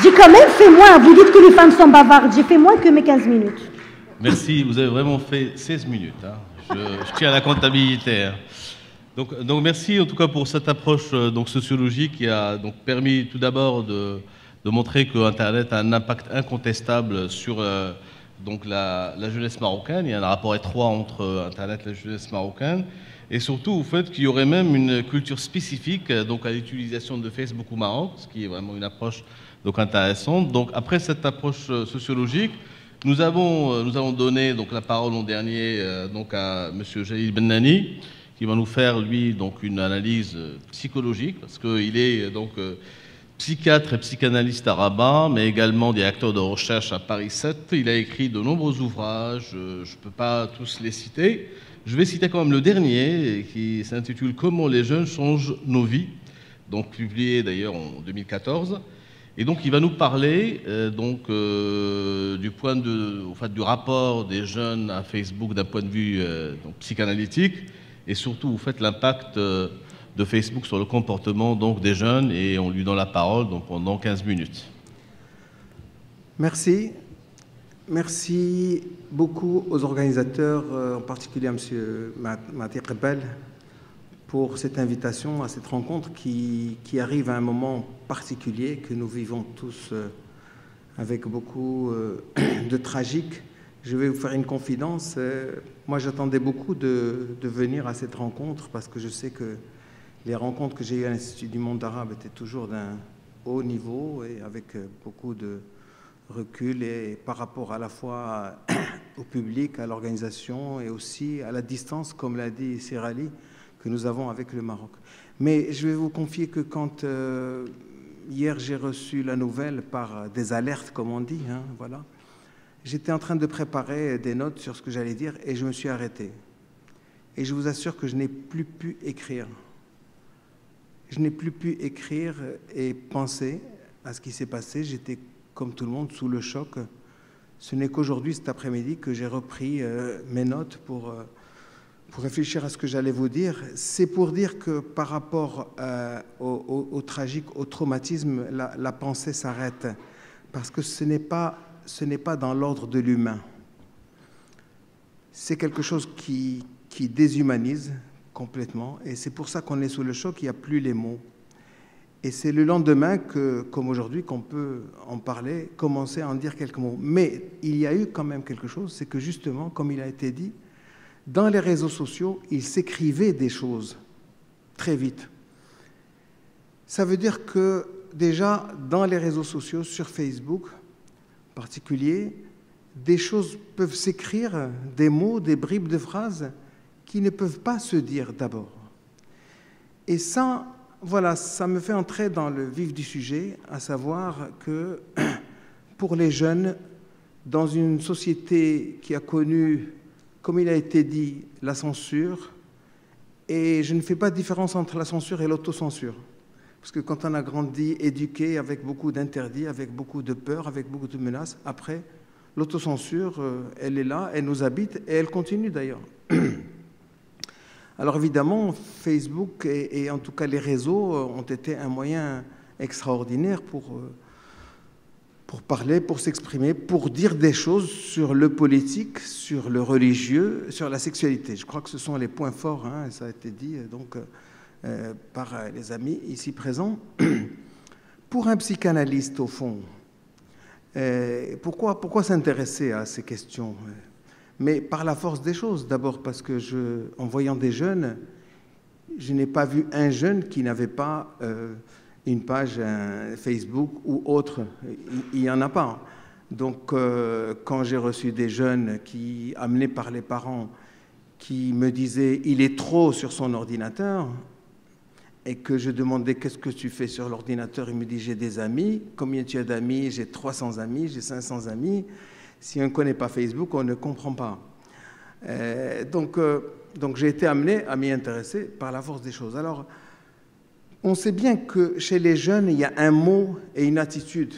J'ai quand même fait moins. Vous dites que les femmes sont bavardes. J'ai fait moins que mes 15 minutes. Merci, vous avez vraiment fait 16 minutes. Hein. Je tiens à la comptabilité. Hein. Donc merci en tout cas pour cette approche donc sociologique qui a donc permis tout d'abord de montrer que Internet a un impact incontestable sur donc la jeunesse marocaine. Il y a un rapport étroit entre Internet et la jeunesse marocaine. Et surtout au fait qu'il y aurait même une culture spécifique donc à l'utilisation de Facebook au Maroc, ce qui est vraiment une approche donc intéressante. Donc après cette approche sociologique, nous avons donné donc la parole l'an dernier donc à M. Jalil Bennani, qui va nous faire lui donc une analyse psychologique, parce qu'il est donc psychiatre et psychanalyste à Rabat, mais également directeur de recherche à Paris 7. Il a écrit de nombreux ouvrages, je ne peux pas tous les citer. Je vais citer quand même le dernier, qui s'intitule « Comment les jeunes changent nos vies », donc publié d'ailleurs en 2014. Et donc il va nous parler du rapport des jeunes à Facebook d'un point de vue donc, psychanalytique, et surtout vous faites l'impact de Facebook sur le comportement donc, des jeunes, et on lui donne la parole donc, pendant 15 minutes. Merci. Merci beaucoup aux organisateurs, en particulier à M. Mati Qebel, pour cette invitation à cette rencontre qui arrive à un moment particulier que nous vivons tous avec beaucoup de tragique. Je vais vous faire une confidence. Moi, j'attendais beaucoup de venir à cette rencontre parce que je sais que les rencontres que j'ai eues à l'Institut du monde arabe étaient toujours d'un haut niveau et avec beaucoup de recul et par rapport à la fois au public, à l'organisation et aussi à la distance, comme l'a dit Sirali, que nous avons avec le Maroc. Mais je vais vous confier que quand hier j'ai reçu la nouvelle par des alertes, comme on dit, hein, voilà, j'étais en train de préparer des notes sur ce que j'allais dire et je me suis arrêté. Et je vous assure que je n'ai plus pu écrire. Je n'ai plus pu écrire et penser à ce qui s'est passé. J'étais, comme tout le monde, sous le choc. Ce n'est qu'aujourd'hui, cet après-midi, que j'ai repris mes notes pour réfléchir à ce que j'allais vous dire. C'est pour dire que par rapport au tragique, au traumatisme, la pensée s'arrête. Parce que ce n'est pas dans l'ordre de l'humain. C'est quelque chose qui déshumanise complètement. Et c'est pour ça qu'on est sous le choc, il n'y a plus les mots. Et c'est le lendemain que, comme aujourd'hui, qu'on peut en parler, commencer à en dire quelques mots. Mais il y a eu quand même quelque chose, c'est que justement, comme il a été dit, dans les réseaux sociaux, il s'écrivait des choses très vite. Ça veut dire que déjà, dans les réseaux sociaux, sur Facebook en particulier, des choses peuvent s'écrire, des mots, des bribes de phrases qui ne peuvent pas se dire d'abord. Et ça, voilà, ça me fait entrer dans le vif du sujet, à savoir que pour les jeunes, dans une société qui a connu, comme il a été dit, la censure, et je ne fais pas de différence entre la censure et l'autocensure, parce que quand on a grandi, éduqué, avec beaucoup d'interdits, avec beaucoup de peur, avec beaucoup de menaces, après, l'autocensure, elle est là, elle nous habite, et elle continue d'ailleurs. Alors évidemment, Facebook et en tout cas les réseaux ont été un moyen extraordinaire pour parler, pour s'exprimer, pour dire des choses sur le politique, sur le religieux, sur la sexualité. Je crois que ce sont les points forts, hein, ça a été dit donc, par les amis ici présents. Pour un psychanalyste, au fond, pourquoi s'intéresser à ces questions ? Mais par la force des choses, d'abord parce que en voyant des jeunes, je n'ai pas vu un jeune qui n'avait pas une page Facebook ou autre. Il n'y en a pas. Donc quand j'ai reçu des jeunes amenés par les parents qui me disait « il est trop sur son ordinateur ». Et que je demandais « qu'est-ce que tu fais sur l'ordinateur ?» Il me dit « j'ai des amis. Combien tu as d'amis ?» J'ai 300 amis, j'ai 500 amis. Si on ne connaît pas Facebook, on ne comprend pas. Donc j'ai été amené à m'y intéresser par la force des choses. Alors, on sait bien que chez les jeunes, il y a un mot et une attitude.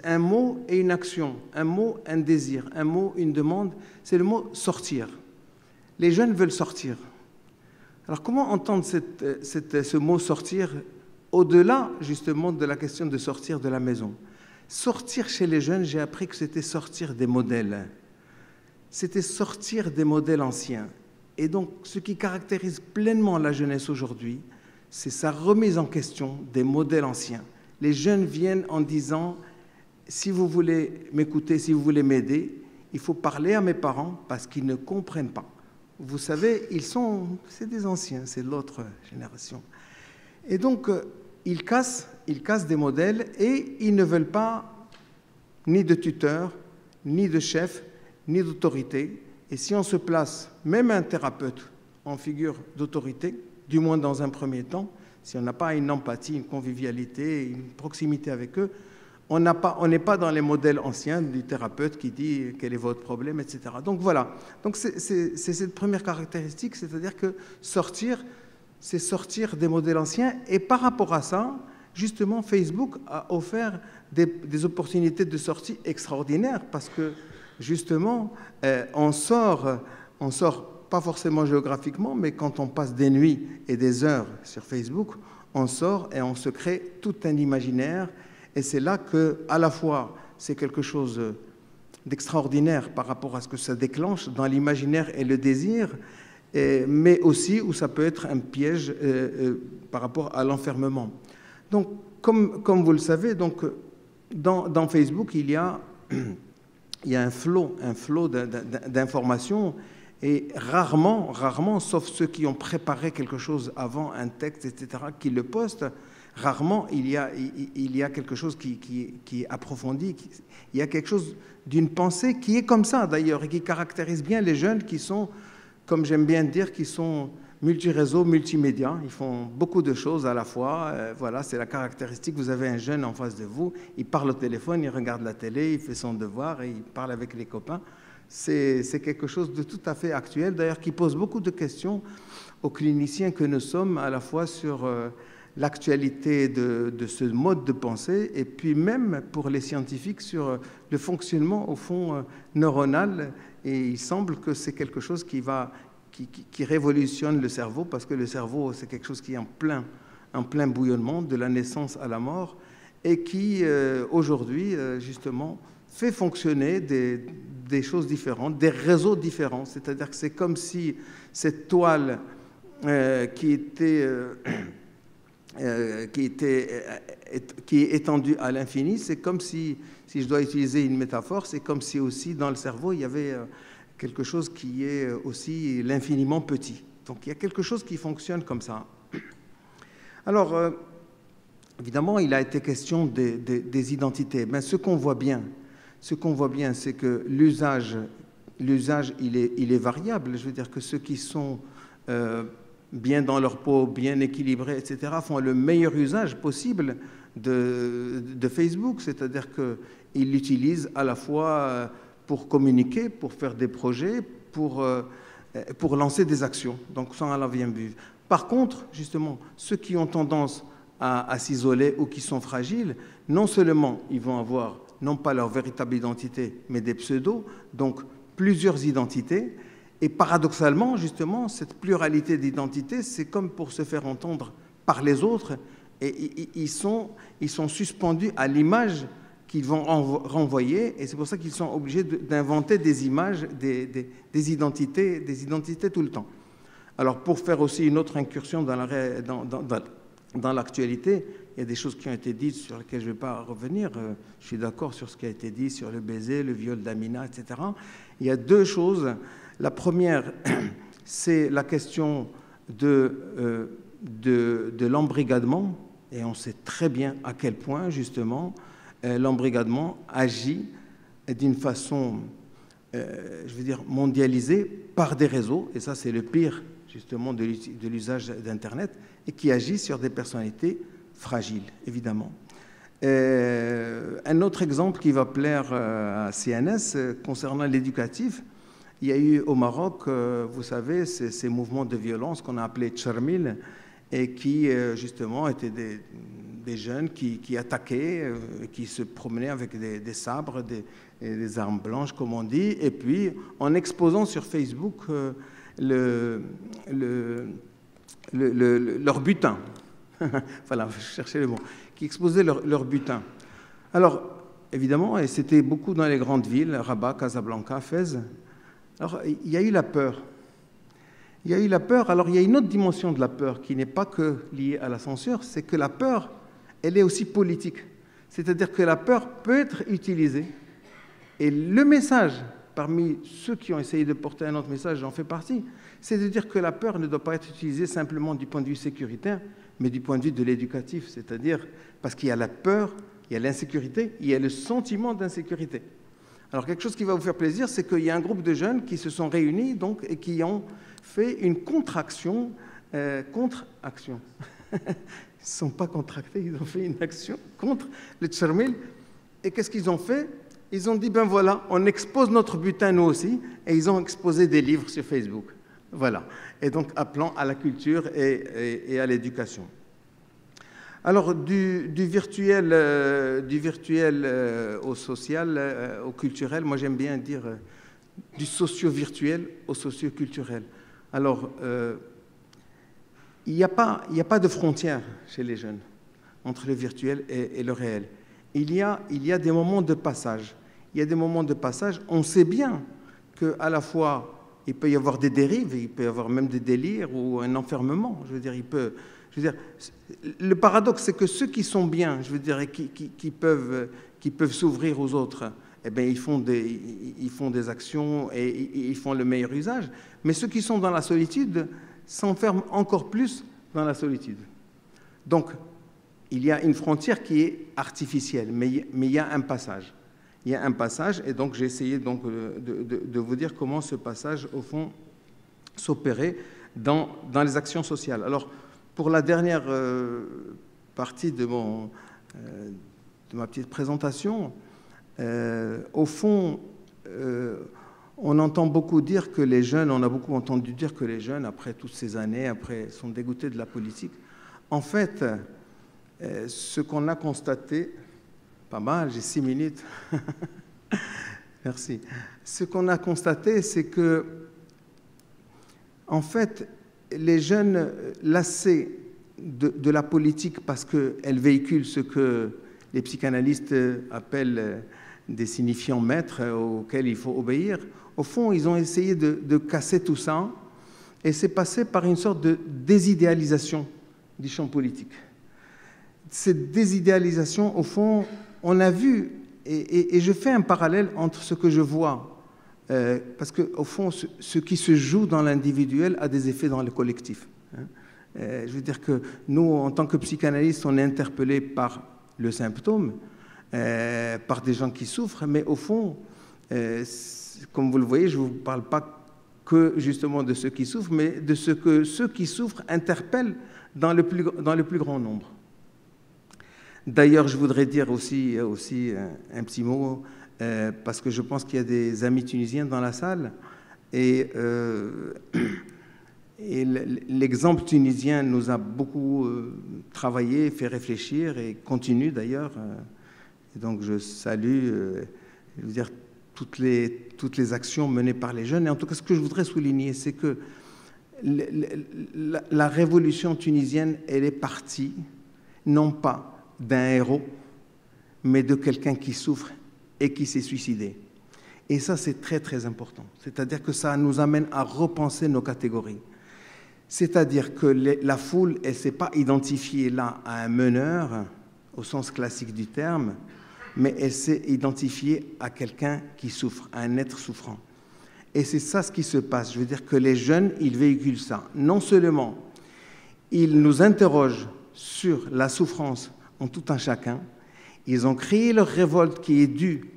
Un mot et une action. Un mot, un désir. Un mot, une demande. C'est le mot « sortir ». Les jeunes veulent sortir. Alors, comment entendre ce mot « sortir » au-delà, justement, de la question de sortir de la maison? Sortir chez les jeunes, j'ai appris que c'était sortir des modèles. C'était sortir des modèles anciens. Et donc, ce qui caractérise pleinement la jeunesse aujourd'hui, c'est sa remise en question des modèles anciens. Les jeunes viennent en disant « si vous voulez m'écouter, si vous voulez m'aider, il faut parler à mes parents parce qu'ils ne comprennent pas. » Vous savez, c'est des anciens, c'est l'autre génération. Et donc, ils cassent des modèles et ils ne veulent pas ni de tuteur, ni de chef, ni d'autorité. Et si on se place, même un thérapeute, en figure d'autorité, du moins dans un premier temps, si on n'a pas une empathie, une convivialité, une proximité avec eux, on n'est pas dans les modèles anciens du thérapeute qui dit quel est votre problème, etc. Donc voilà. Donc c'est cette première caractéristique, c'est-à-dire que sortir, c'est sortir des modèles anciens. Et par rapport à ça, justement, Facebook a offert des opportunités de sortie extraordinaires parce que justement, on sort pas forcément géographiquement, mais quand on passe des nuits et des heures sur Facebook, on sort et on se crée tout un imaginaire. Et c'est là que, à la fois, c'est quelque chose d'extraordinaire par rapport à ce que ça déclenche dans l'imaginaire et le désir, mais aussi où ça peut être un piège par rapport à l'enfermement. Donc, comme vous le savez, donc, dans Facebook, il y a un flot d'informations et rarement, sauf ceux qui ont préparé quelque chose avant, un texte, etc., qui le postent, rarement il y a quelque chose qui est approfondi, il y a quelque chose d'une pensée qui est comme ça d'ailleurs et qui caractérise bien les jeunes qui sont, comme j'aime bien dire, qui sont multi-réseaux, multimédia. Ils font beaucoup de choses à la fois. Voilà, c'est la caractéristique. Vous avez un jeune en face de vous, il parle au téléphone, il regarde la télé, il fait son devoir et il parle avec les copains. C'est quelque chose de tout à fait actuel, d'ailleurs, qui pose beaucoup de questions aux cliniciens que nous sommes, à la fois sur l'actualité de ce mode de pensée et puis même pour les scientifiques sur le fonctionnement, au fond, neuronal. Et il semble que c'est quelque chose qui révolutionne le cerveau, parce que le cerveau, c'est quelque chose qui est en plein bouillonnement, de la naissance à la mort, et qui, aujourd'hui, justement, fait fonctionner des choses différentes, des réseaux différents. C'est-à-dire que c'est comme si cette toile qui est étendue à l'infini, c'est comme si je dois utiliser une métaphore, c'est comme si aussi dans le cerveau, il y avait quelque chose qui est aussi l'infiniment petit. Donc il y a quelque chose qui fonctionne comme ça. Alors, évidemment, il a été question des identités. Mais ce qu'on voit bien, c'est que l'usage, il est variable. Je veux dire que ceux qui sont bien dans leur peau, bien équilibrés, etc., font le meilleur usage possible de Facebook. C'est-à-dire qu'ils l'utilisent à la fois pour communiquer, pour faire des projets, pour lancer des actions. Donc, ça, on l'a bien vu. Par contre, justement, ceux qui ont tendance à s'isoler ou qui sont fragiles, non seulement ils vont avoir non pas leur véritable identité, mais des pseudos, donc plusieurs identités. Et paradoxalement, justement, cette pluralité d'identités, c'est comme pour se faire entendre par les autres, et ils sont suspendus à l'image qu'ils vont renvoyer, et c'est pour ça qu'ils sont obligés d'inventer des images, des identités tout le temps. Alors, pour faire aussi une autre incursion dans l'actualité, il y a des choses qui ont été dites sur lesquelles je ne vais pas revenir. Je suis d'accord sur ce qui a été dit sur le baiser, le viol d'Amina, etc. Il y a deux choses. La première, c'est la question de l'embrigadement, et on sait très bien à quel point, justement, l'embrigadement agit d'une façon je veux dire, mondialisés par des réseaux, et ça c'est le pire justement de l'usage d'Internet, et qui agissent sur des personnalités fragiles, évidemment. Un autre exemple qui va plaire à CNS concernant l'éducatif, il y a eu au Maroc, vous savez, ces mouvements de violence qu'on a appelés tcharmil, et qui justement étaient des jeunes qui attaquaient, qui se promenaient avec des sabres, des armes blanches, comme on dit, et puis en exposant sur Facebook leur butin. Voilà, je cherchais le mot. Qui exposaient leur butin. Alors, évidemment, et c'était beaucoup dans les grandes villes, Rabat, Casablanca, Fès. Alors, il y a eu la peur. Il y a eu la peur. Alors, il y a une autre dimension de la peur qui n'est pas que liée à la censure, c'est que la peur, elle est aussi politique. C'est-à-dire que la peur peut être utilisée. Et le message, parmi ceux qui ont essayé de porter un autre message, j'en fais partie, c'est de dire que la peur ne doit pas être utilisée simplement du point de vue sécuritaire, mais du point de vue de l'éducatif, c'est-à-dire parce qu'il y a la peur, il y a l'insécurité, il y a le sentiment d'insécurité. Alors quelque chose qui va vous faire plaisir, c'est qu'il y a un groupe de jeunes qui se sont réunis donc, et qui ont fait une contre-action. Ils ne sont pas contractés, ils ont fait une action contre le tcharmil. Et qu'est-ce qu'ils ont fait? Ils ont dit, ben voilà, on expose notre butin nous aussi, et ils ont exposé des livres sur Facebook. Voilà. Et donc appelant à la culture et à l'éducation. Alors du virtuel au social, au culturel, moi j'aime bien dire du socio-virtuel au socio-culturel. Alors il n'y a pas de frontière chez les jeunes entre le virtuel et le réel. Il y a des moments de passage. Il y a des moments de passage. On sait bien qu'à la fois il peut y avoir des dérives, il peut y avoir même des délires ou un enfermement. Je veux dire, le paradoxe, c'est que ceux qui sont bien, je veux dire, et qui peuvent s'ouvrir aux autres, eh bien, ils font des actions et ils font le meilleur usage. Mais ceux qui sont dans la solitude s'enferment encore plus dans la solitude. Donc, il y a une frontière qui est artificielle, mais il y a un passage. Il y a un passage, et donc j'ai essayé donc de vous dire comment ce passage, au fond, s'opérait dans les actions sociales. Alors, pour la dernière partie de ma petite présentation, au fond, on entend beaucoup dire que les jeunes, on a beaucoup entendu dire que les jeunes, après toutes ces années, sont dégoûtés de la politique. En fait, ce qu'on a constaté, pas mal, j'ai 6 minutes. Merci. Ce qu'on a constaté, c'est que, en fait, les jeunes lassés de la politique parce qu'elle véhicule ce que les psychanalystes appellent des signifiants maîtres auxquels il faut obéir, au fond, ils ont essayé de casser tout ça et c'est passé par une sorte de désidéalisation du champ politique. Cette désidéalisation, au fond, on a vu, et je fais un parallèle entre ce que je vois, parce qu'au fond, ce qui se joue dans l'individuel a des effets dans le collectif. Je veux dire que nous, en tant que psychanalystes, on est interpellés par le symptôme, par des gens qui souffrent, mais au fond, comme vous le voyez, je ne vous parle pas que justement de ceux qui souffrent, mais de ce que ceux qui souffrent interpellent dans le plus grand nombre. D'ailleurs, je voudrais dire aussi un petit mot, parce que je pense qu'il y a des amis tunisiens dans la salle, et l'exemple tunisien nous a beaucoup travaillé, fait réfléchir, et continue d'ailleurs. Et donc je salue je veux dire, toutes les actions menées par les jeunes. Et en tout cas, ce que je voudrais souligner, c'est que la révolution tunisienne, elle est partie, non pas d'un héros, mais de quelqu'un qui souffre et qui s'est suicidé. Et ça, c'est très, très important. C'est-à-dire que ça nous amène à repenser nos catégories. C'est-à-dire que la foule, elle ne s'est pas identifiée là à un meneur, au sens classique du terme, mais elle s'est identifiée à quelqu'un qui souffre, à un être souffrant. Et c'est ça ce qui se passe. Je veux dire que les jeunes, ils véhiculent ça. Non seulement ils nous interrogent sur la souffrance en tout un chacun, ils ont créé leur révolte qui est due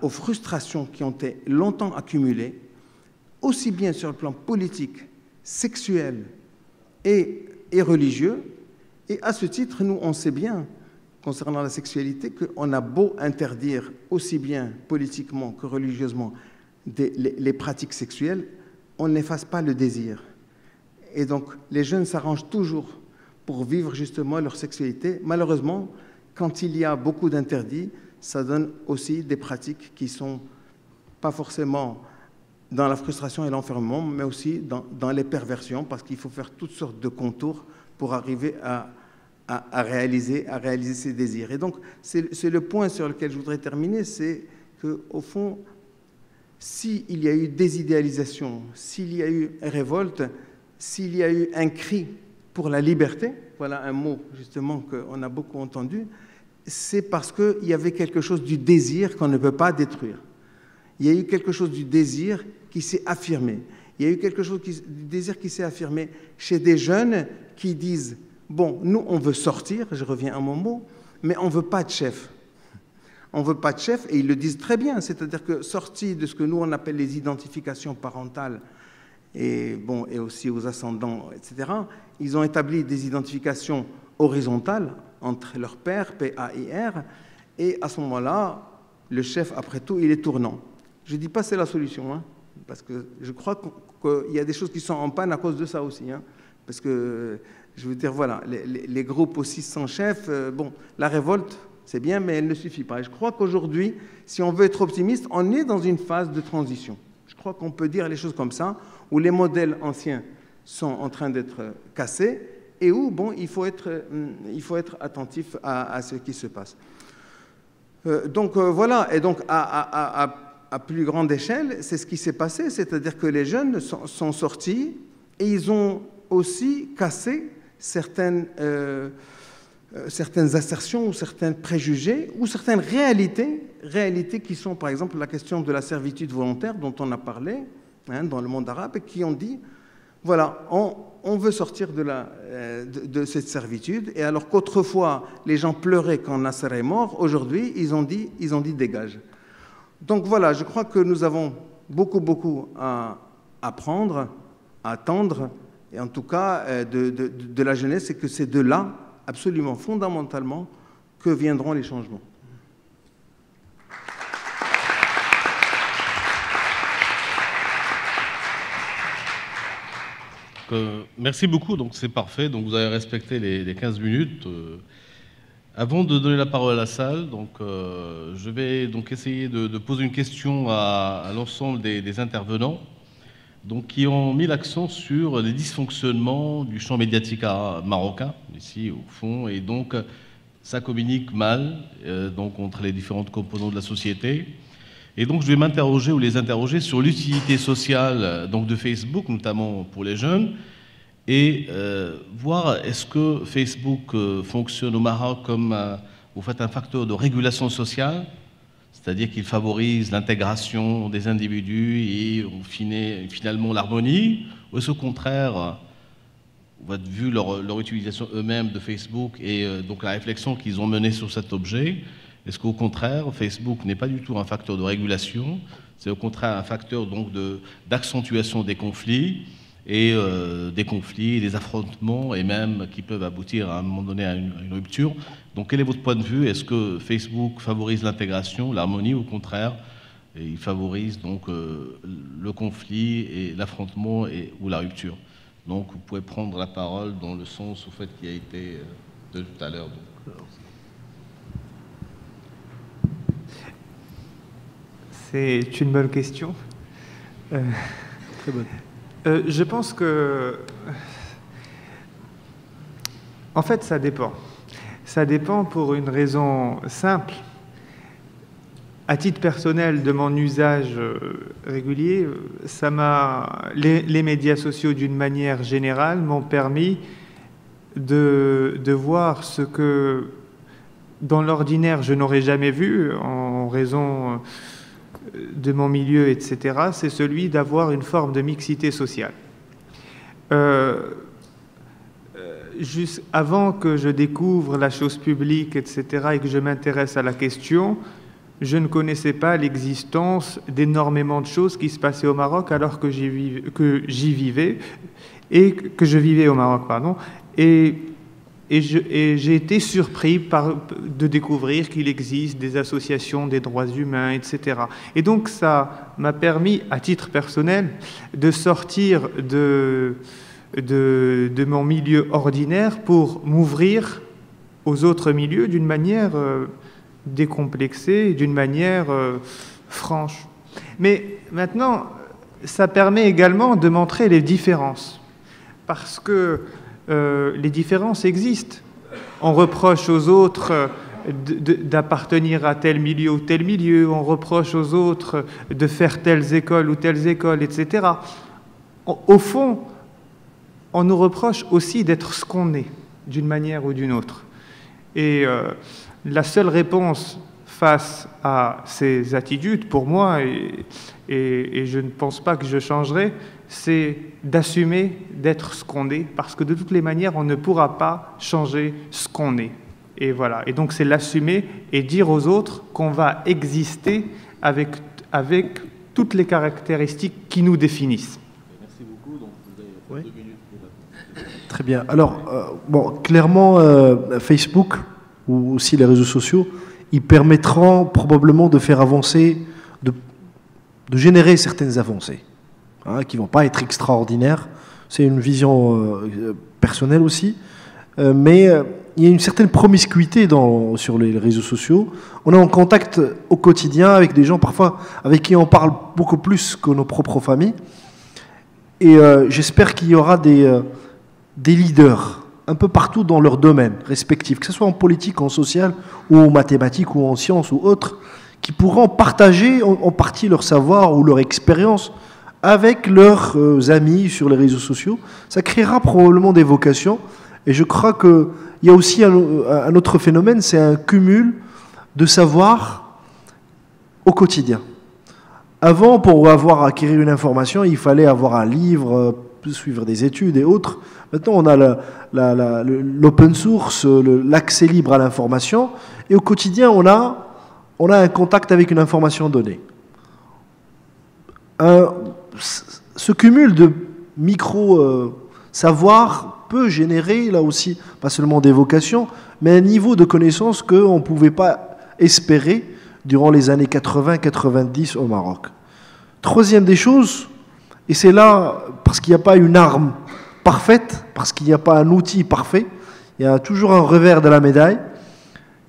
aux frustrations qui ont été longtemps accumulées, aussi bien sur le plan politique, sexuel et religieux. Et à ce titre, nous, on sait bien, concernant la sexualité, qu'on a beau interdire aussi bien politiquement que religieusement les pratiques sexuelles, on n'efface pas le désir. Et donc, les jeunes s'arrangent toujours pour vivre justement leur sexualité. Malheureusement, quand il y a beaucoup d'interdits, ça donne aussi des pratiques qui ne sont pas forcément dans la frustration et l'enfermement, mais aussi dans les perversions, parce qu'il faut faire toutes sortes de contours pour arriver à réaliser ses désirs. Et donc, c'est le point sur lequel je voudrais terminer, c'est qu'au fond, s'il y a eu désidéalisation, s'il y a eu révolte, s'il y a eu un cri pour la liberté, voilà un mot justement qu'on a beaucoup entendu, c'est parce qu'il y avait quelque chose du désir qu'on ne peut pas détruire. Il y a eu quelque chose du désir qui s'est affirmé. Il y a eu quelque chose du désir qui s'est affirmé chez des jeunes qui disent « Bon, nous, on veut sortir, je reviens à mon mot, mais on ne veut pas de chef. On ne veut pas de chef, et ils le disent très bien, c'est-à-dire que sortis de ce que nous, on appelle les identifications parentales, et aussi aux ascendants, etc., ils ont établi des identifications horizontales entre leur père, P-A-I-R, et à ce moment-là, le chef, après tout, il est tournant. Je ne dis pas que c'est la solution, hein, parce que je crois qu'il y a des choses qui sont en panne à cause de ça aussi, hein, parce que, je veux dire, voilà, les groupes aussi sans chef, la révolte, c'est bien, mais elle ne suffit pas. Et je crois qu'aujourd'hui, si on veut être optimiste, on est dans une phase de transition. Je crois qu'on peut dire les choses comme ça, où les modèles anciens sont en train d'être cassés et où, il faut être attentif à ce qui se passe. Voilà, et donc à plus grande échelle, c'est ce qui s'est passé, c'est-à-dire que les jeunes sont sortis et ils ont aussi cassé certaines assertions ou certains préjugés ou certaines réalités qui sont, par exemple, la question de la servitude volontaire dont on a parlé dans le monde arabe, et qui ont dit, voilà, on veut sortir de cette servitude, et alors qu'autrefois, les gens pleuraient quand Nasser est mort, aujourd'hui, ils ont dit dégage. Donc voilà, je crois que nous avons beaucoup à apprendre, à attendre, et en tout cas de la jeunesse, et que c'est de là, absolument fondamentalement, que viendront les changements. Merci beaucoup, donc c'est parfait, donc vous avez respecté les 15 minutes. Avant de donner la parole à la salle, donc, je vais donc essayer de poser une question à l'ensemble des intervenants, donc, qui ont mis l'accent sur les dysfonctionnements du champ médiatique marocain, ici au fond, et donc ça communique mal donc, entre les différentes composantes de la société. Et donc je vais m'interroger ou les interroger sur l'utilité sociale donc, de Facebook, notamment pour les jeunes, et voir est-ce que Facebook fonctionne au Maroc comme vous faites un facteur de régulation sociale, c'est-à-dire qu'il favorise l'intégration des individus et finalement l'harmonie, ou est-ce au contraire, vu leur utilisation eux-mêmes de Facebook et donc la réflexion qu'ils ont menée sur cet objet, est-ce qu'au contraire, Facebook n'est pas du tout un facteur de régulation, c'est au contraire un facteur donc d'accentuation des conflits, et des affrontements, et même qui peuvent aboutir à un moment donné à une rupture. Donc quel est votre point de vue? Est-ce que Facebook favorise l'intégration, l'harmonie, ou au contraire, il favorise donc le conflit et l'affrontement ou la rupture? Donc vous pouvez prendre la parole dans le sens au fait qui a été de tout à l'heure. C'est une bonne question. Très bonne. Je pense que, en fait, ça dépend. Ça dépend pour une raison simple. À titre personnel, de mon usage régulier, les médias sociaux, d'une manière générale, m'ont permis de voir ce que, dans l'ordinaire, je n'aurais jamais vu en raison de mon milieu, etc., c'est celui d'avoir une forme de mixité sociale. Juste avant que je découvre la chose publique, etc., et que je m'intéresse à la question, je ne connaissais pas l'existence d'énormément de choses qui se passaient au Maroc alors que j'y vivais et que je vivais au Maroc, pardon. Et j'ai été surpris de découvrir qu'il existe des associations des droits humains, etc. Et donc ça m'a permis, à titre personnel, de sortir de mon milieu ordinaire pour m'ouvrir aux autres milieux d'une manière décomplexée, d'une manière franche. Mais maintenant, ça permet également de montrer les différences, parce que les différences existent. On reproche aux autres d'appartenir à tel milieu ou tel milieu, on reproche aux autres de faire telles écoles ou telles écoles, etc. Au fond, on nous reproche aussi d'être ce qu'on est, d'une manière ou d'une autre. Et la seule réponse face à ces attitudes, pour moi, et je ne pense pas que je changerai, c'est d'assumer d'être ce qu'on est, parce que de toutes les manières, on ne pourra pas changer ce qu'on est. Et voilà. Et donc, c'est l'assumer et dire aux autres qu'on va exister avec toutes les caractéristiques qui nous définissent. Merci beaucoup. Donc, vous avez 2 minutes pour répondre. Très bien. Alors, bon, clairement, Facebook ou aussi les réseaux sociaux, ils permettront probablement de faire avancer, de générer certaines avancées, qui ne vont pas être extraordinaires. C'est une vision personnelle aussi. Mais il y a une certaine promiscuité sur les réseaux sociaux. On est en contact au quotidien avec des gens parfois avec qui on parle beaucoup plus que nos propres familles. Et j'espère qu'il y aura des leaders un peu partout dans leur domaine respectif, que ce soit en politique, en social, ou en mathématiques, ou en sciences, ou autres, qui pourront partager en partie leur savoir ou leur expérience avec leurs amis sur les réseaux sociaux. Ça créera probablement des vocations. Et je crois qu'il y a aussi un autre phénomène, c'est un cumul de savoir au quotidien. Avant, pour acquérir une information, il fallait avoir un livre, suivre des études et autres. Maintenant, on a l'open source, l'accès libre à l'information. Et au quotidien, on a un contact avec une information donnée. Ce cumul de micro-savoir peut générer, là aussi, pas seulement des vocations, mais un niveau de connaissance qu'on ne pouvait pas espérer durant les années 80-90 au Maroc. Troisième des choses, et c'est là, parce qu'il n'y a pas une arme parfaite, parce qu'il n'y a pas un outil parfait, il y a toujours un revers de la médaille,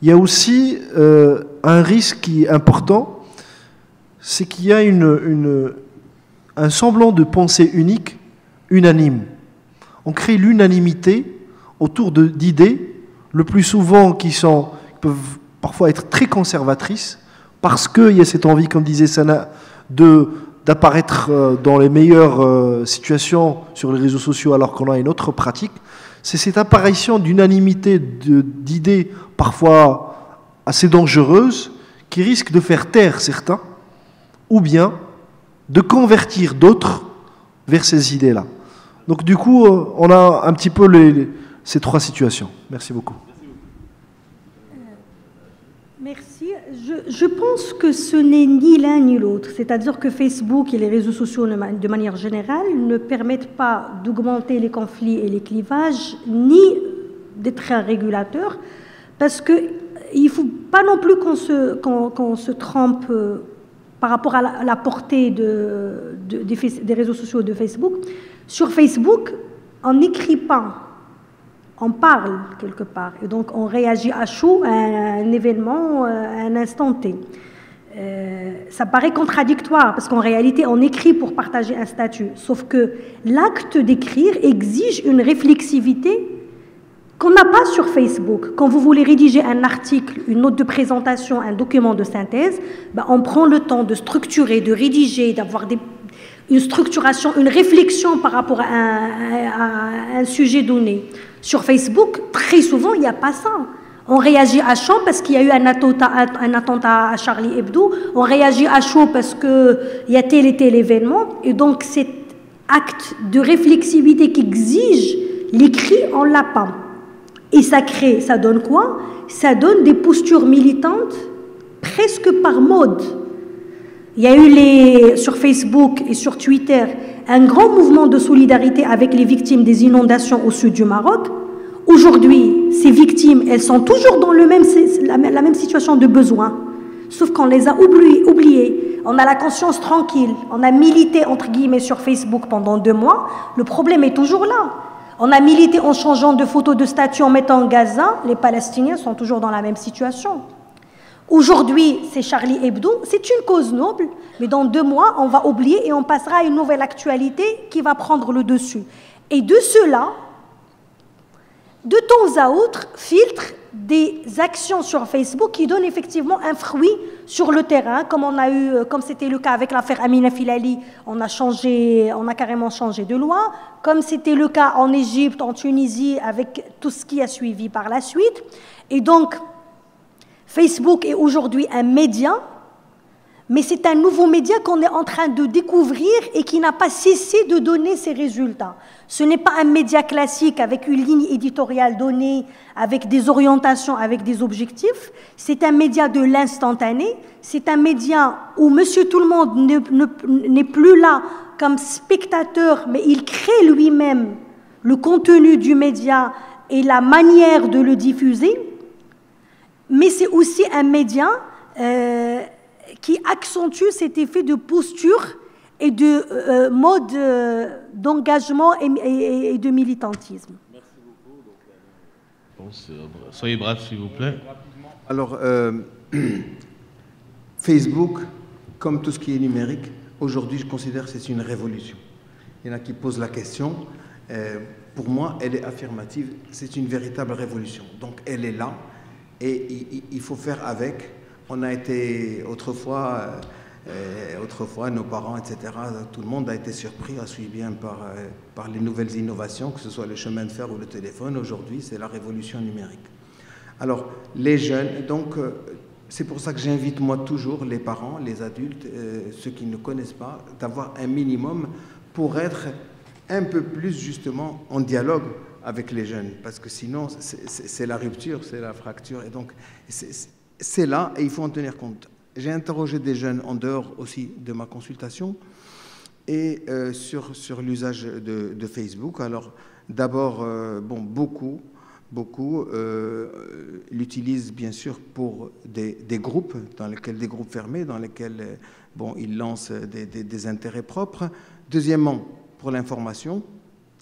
il y a aussi un risque qui est important, c'est qu'il y a un semblant de pensée unique, unanime. On crée l'unanimité autour d'idées, le plus souvent qui peuvent parfois être très conservatrices, parce qu'il y a cette envie, comme disait Sana, d'apparaître dans les meilleures situations sur les réseaux sociaux alors qu'on a une autre pratique. C'est cette apparition d'unanimité d'idées parfois assez dangereuses qui risque de faire taire certains ou bien de convertir d'autres vers ces idées-là. Donc du coup, on a un petit peu ces trois situations. Merci beaucoup. Merci. Je pense que ce n'est ni l'un ni l'autre. C'est-à-dire que Facebook et les réseaux sociaux, de manière générale, ne permettent pas d'augmenter les conflits et les clivages, ni d'être un régulateur, parce qu'il ne faut pas non plus qu'on se trompe par rapport à la portée des réseaux sociaux de Facebook. Sur Facebook, on n'écrit pas. On parle quelque part, et donc on réagit à chaud à un événement, à un instant T. Ça paraît contradictoire, parce qu'en réalité, on écrit pour partager un statut, sauf que l'acte d'écrire exige une réflexivité qu'on n'a pas sur Facebook. Quand vous voulez rédiger un article, une note de présentation, un document de synthèse, on prend le temps de structurer, de rédiger, d'avoir une structuration, une réflexion par rapport à un sujet donné. Sur Facebook, très souvent, il n'y a pas ça. On réagit à chaud parce qu'il y a eu un attentat à Charlie Hebdo. On réagit à chaud parce qu'il y a tel et tel événement. Et donc, cet acte de réflexivité qui exige l'écrit, on ne l'a pas. Et ça donne quoi? Ça donne des postures militantes presque par mode. Il y a eu sur Facebook et sur Twitter un grand mouvement de solidarité avec les victimes des inondations au sud du Maroc. Aujourd'hui, ces victimes, elles sont toujours dans la même situation de besoin, sauf qu'on les a oubliées. On a la conscience tranquille, on a milité entre guillemets sur Facebook pendant 2 mois, le problème est toujours là. On a milité en changeant de photos de statut, en mettant en Gaza, les Palestiniens sont toujours dans la même situation. Aujourd'hui, c'est Charlie Hebdo, c'est une cause noble, mais dans 2 mois, on va oublier et on passera à une nouvelle actualité qui va prendre le dessus. Et de cela, de temps à autre, filtrent des actions sur Facebook qui donnent effectivement un fruit sur le terrain, comme c'était le cas avec l'affaire Amina Filali, on a carrément changé de loi, comme c'était le cas en Égypte, en Tunisie, avec tout ce qui a suivi par la suite. Et donc, Facebook est aujourd'hui un média, mais c'est un nouveau média qu'on est en train de découvrir et qui n'a pas cessé de donner ses résultats. Ce n'est pas un média classique avec une ligne éditoriale donnée, avec des orientations, avec des objectifs. C'est un média de l'instantané. C'est un média où Monsieur Tout-le-Monde n'est plus là comme spectateur, mais il crée lui-même le contenu du média et la manière de le diffuser. Mais c'est aussi un média qui accentue cet effet de posture et de mode d'engagement et de militantisme. Merci beaucoup. Soyez bref, s'il vous plaît. Alors, Facebook, comme tout ce qui est numérique, aujourd'hui, je considère que c'est une révolution. Il y en a qui posent la question. Pour moi, elle est affirmative. C'est une véritable révolution. Donc, elle est là. Et il faut faire avec. On a été autrefois, nos parents, etc., tout le monde a été surpris, a suivi bien par les nouvelles innovations, que ce soit le chemin de fer ou le téléphone. Aujourd'hui, c'est la révolution numérique. Alors, les jeunes, donc, c'est pour ça que j'invite moi toujours les parents, les adultes, ceux qui ne connaissent pas, d'avoir un minimum pour être un peu plus justement en dialogue avec les jeunes, parce que sinon c'est la rupture, c'est la fracture, et donc c'est là et il faut en tenir compte. J'ai interrogé des jeunes en dehors aussi de ma consultation et sur l'usage de Facebook. Alors d'abord, beaucoup l'utilisent bien sûr pour des groupes, des groupes fermés, dans lesquels ils lancent des intérêts propres. Deuxièmement, pour l'information.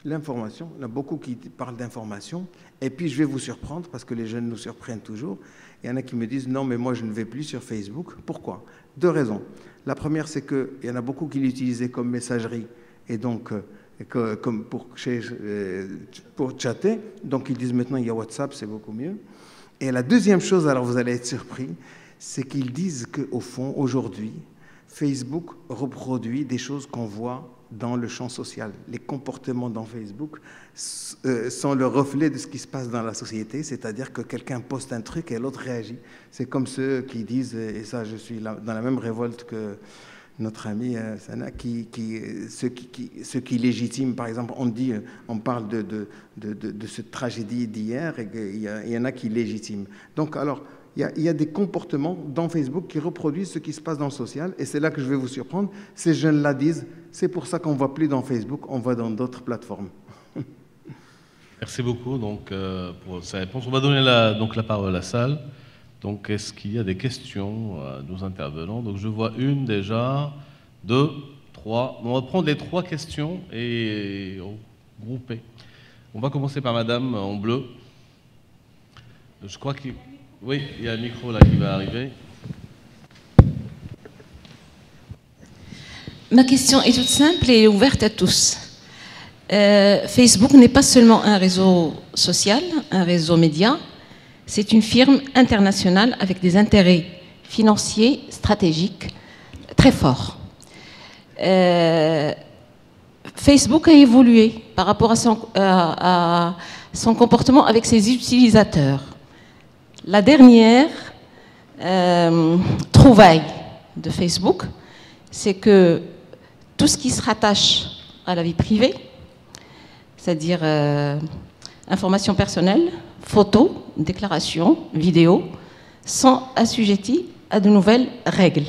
L'information, il y en a beaucoup qui parlent d'information. Et puis, je vais vous surprendre, parce que les jeunes nous surprennent toujours. Il y en a qui me disent, non, mais moi, je ne vais plus sur Facebook. Pourquoi? 2 raisons. La première, c'est qu'il y en a beaucoup qui l'utilisaient comme messagerie, et donc comme pour chatter. Donc, ils disent maintenant, il y a WhatsApp, c'est beaucoup mieux. Et la deuxième chose, alors vous allez être surpris, c'est qu'ils disent qu'au fond, aujourd'hui, Facebook reproduit des choses qu'on voit dans le champ social. Les comportements dans Facebook sont le reflet de ce qui se passe dans la société, c'est-à-dire que quelqu'un poste un truc et l'autre réagit. C'est comme ceux qui disent, et ça je suis là, dans la même révolte que notre ami Sana, ceux qui légitiment, par exemple, on parle de cette tragédie d'hier et il y en a qui légitiment. Donc alors, il y a des comportements dans Facebook qui reproduisent ce qui se passe dans le social, et c'est là que je vais vous surprendre. Ces jeunes-là disent, c'est pour ça qu'on ne va plus dans Facebook, on va dans d'autres plateformes. Merci beaucoup pour ces réponses. On va donner la parole à la salle. Donc, est-ce qu'il y a des questions à nos intervenants? Donc, je vois une déjà, 2, 3. On va prendre les 3 questions et grouper. On va commencer par Madame en bleu. Je crois qu'il... Oui, il y a un micro là qui va arriver. Ma question est toute simple et ouverte à tous. Facebook n'est pas seulement un réseau social, un réseau média, c'est une firme internationale avec des intérêts financiers, stratégiques très forts. Facebook a évolué par rapport à son comportement avec ses utilisateurs. La dernière trouvaille de Facebook, c'est que tout ce qui se rattache à la vie privée, c'est-à-dire informations personnelles, photos, déclarations, vidéos, sont assujettis à de nouvelles règles.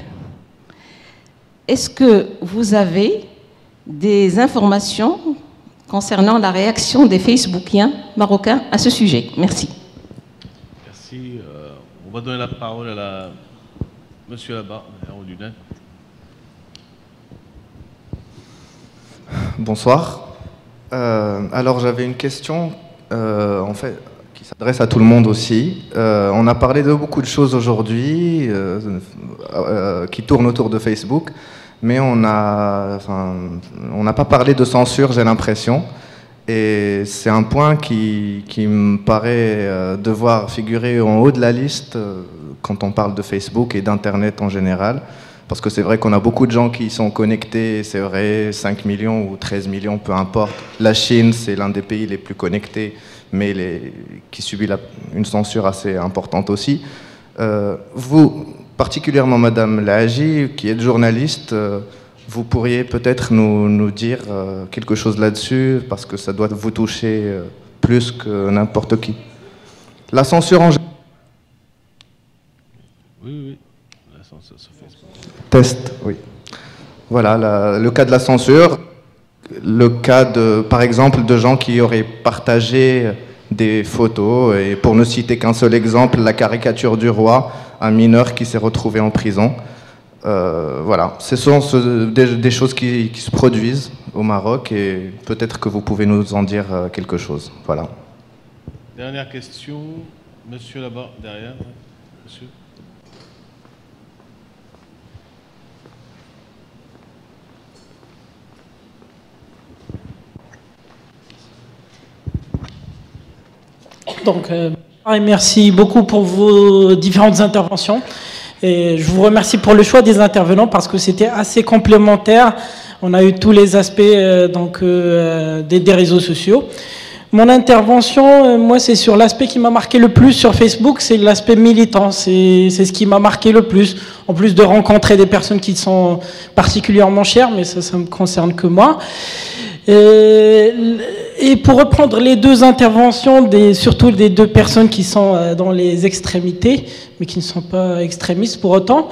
Est-ce que vous avez des informations concernant la réaction des Facebookiens marocains à ce sujet? Merci. Merci. On va donner la parole à monsieur là-bas, en lunettes. Bonsoir. Alors j'avais une question en fait qui s'adresse à tout le monde aussi. On a parlé de beaucoup de choses aujourd'hui qui tournent autour de Facebook, mais on n'a pas parlé de censure, j'ai l'impression. Et c'est un point qui me paraît devoir figurer en haut de la liste quand on parle de Facebook et d'Internet en général. Parce que c'est vrai qu'on a beaucoup de gens qui sont connectés, c'est vrai, 5 millions ou 13 millions, peu importe. La Chine, c'est l'un des pays les plus connectés, mais qui subit une censure assez importante aussi. Vous, particulièrement Madame Lahaji, qui êtes journaliste, vous pourriez peut-être nous dire quelque chose là-dessus, parce que ça doit vous toucher plus que n'importe qui. La censure en général. Oui. La censure sur Facebook. Test, oui. Voilà, le cas de la censure, le cas, par exemple, de gens qui auraient partagé des photos, et pour ne citer qu'un seul exemple, la caricature du roi, un mineur qui s'est retrouvé en prison. Voilà, ce sont des choses qui se produisent au Maroc, et peut-être que vous pouvez nous en dire quelque chose. Voilà. Dernière question, monsieur là-bas, derrière. Monsieur. Donc, merci beaucoup pour vos différentes interventions. Et je vous remercie pour le choix des intervenants parce que c'était assez complémentaire. On a eu tous les aspects des réseaux sociaux. Mon intervention, moi, c'est sur l'aspect qui m'a marqué le plus sur Facebook, c'est l'aspect militant. C'est ce qui m'a marqué le plus. En plus de rencontrer des personnes qui sont particulièrement chères, mais ça me concerne que moi. Et pour reprendre les deux interventions, surtout des deux personnes qui sont dans les extrémités, mais qui ne sont pas extrémistes pour autant,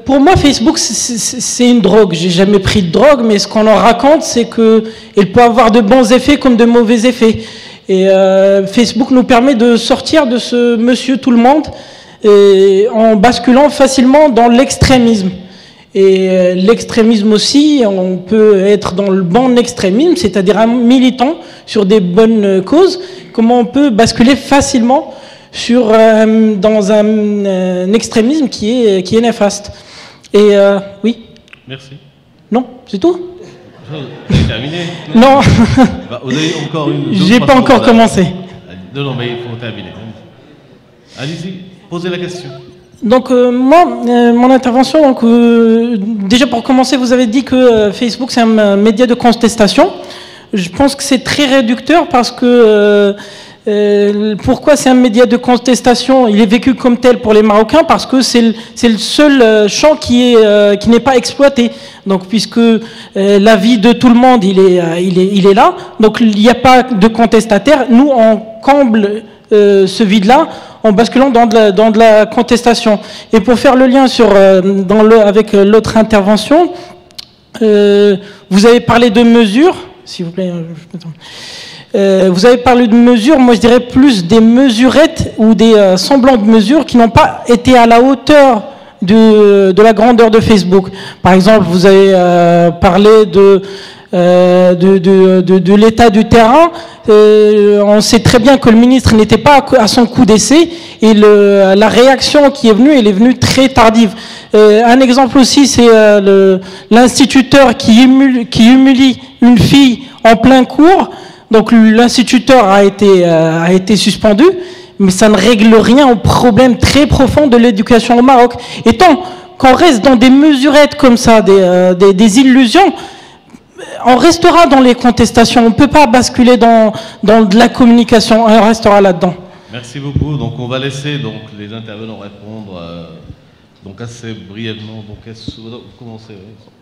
pour moi, Facebook, c'est une drogue. J'ai jamais pris de drogue, mais ce qu'on en raconte, c'est qu'elle peut avoir de bons effets comme de mauvais effets. Et Facebook nous permet de sortir de ce monsieur tout le monde en basculant facilement dans l'extrémisme. Et l'extrémisme aussi, on peut être dans le bon extrémisme, c'est-à-dire un militant sur des bonnes causes. Comment on peut basculer facilement dans un extrémisme qui est néfaste. Et oui. Merci. Non, c'est tout. C'est terminé. Non. Bah, vous avez encore une. J'ai pas encore commencé. Non, mais il faut terminer. Allez-y, posez la question. Donc moi, mon intervention, déjà pour commencer, vous avez dit que Facebook c'est un média de contestation. Je pense que c'est très réducteur parce que pourquoi c'est un média de contestation? Il est vécu comme tel pour les Marocains parce que c'est le seul champ qui n'est pas exploité. Donc puisque la vie de tout le monde il est là, donc il n'y a pas de contestataire. Nous on comble ce vide-là en basculant dans de la contestation. Et pour faire le lien avec l'autre intervention, vous avez parlé de mesures, s'il vous plaît. Vous avez parlé de mesures, moi je dirais plus des mesurettes ou des semblants de mesures qui n'ont pas été à la hauteur de la grandeur de Facebook. Par exemple, vous avez parlé de l'état du terrain. On sait très bien que le ministre n'était pas à son coup d'essai et la réaction qui est venue, elle est venue très tardive. Un exemple aussi, c'est l'instituteur qui humilie une fille en plein cours. Donc l'instituteur a été suspendu, mais ça ne règle rien au problème très profond de l'éducation au Maroc. Et tant qu'on reste dans des mesurettes comme ça, des illusions, on restera dans les contestations. On ne peut pas basculer dans de la communication. On restera là-dedans. Merci beaucoup. Donc on va laisser les intervenants répondre assez brièvement. Donc vous commencez.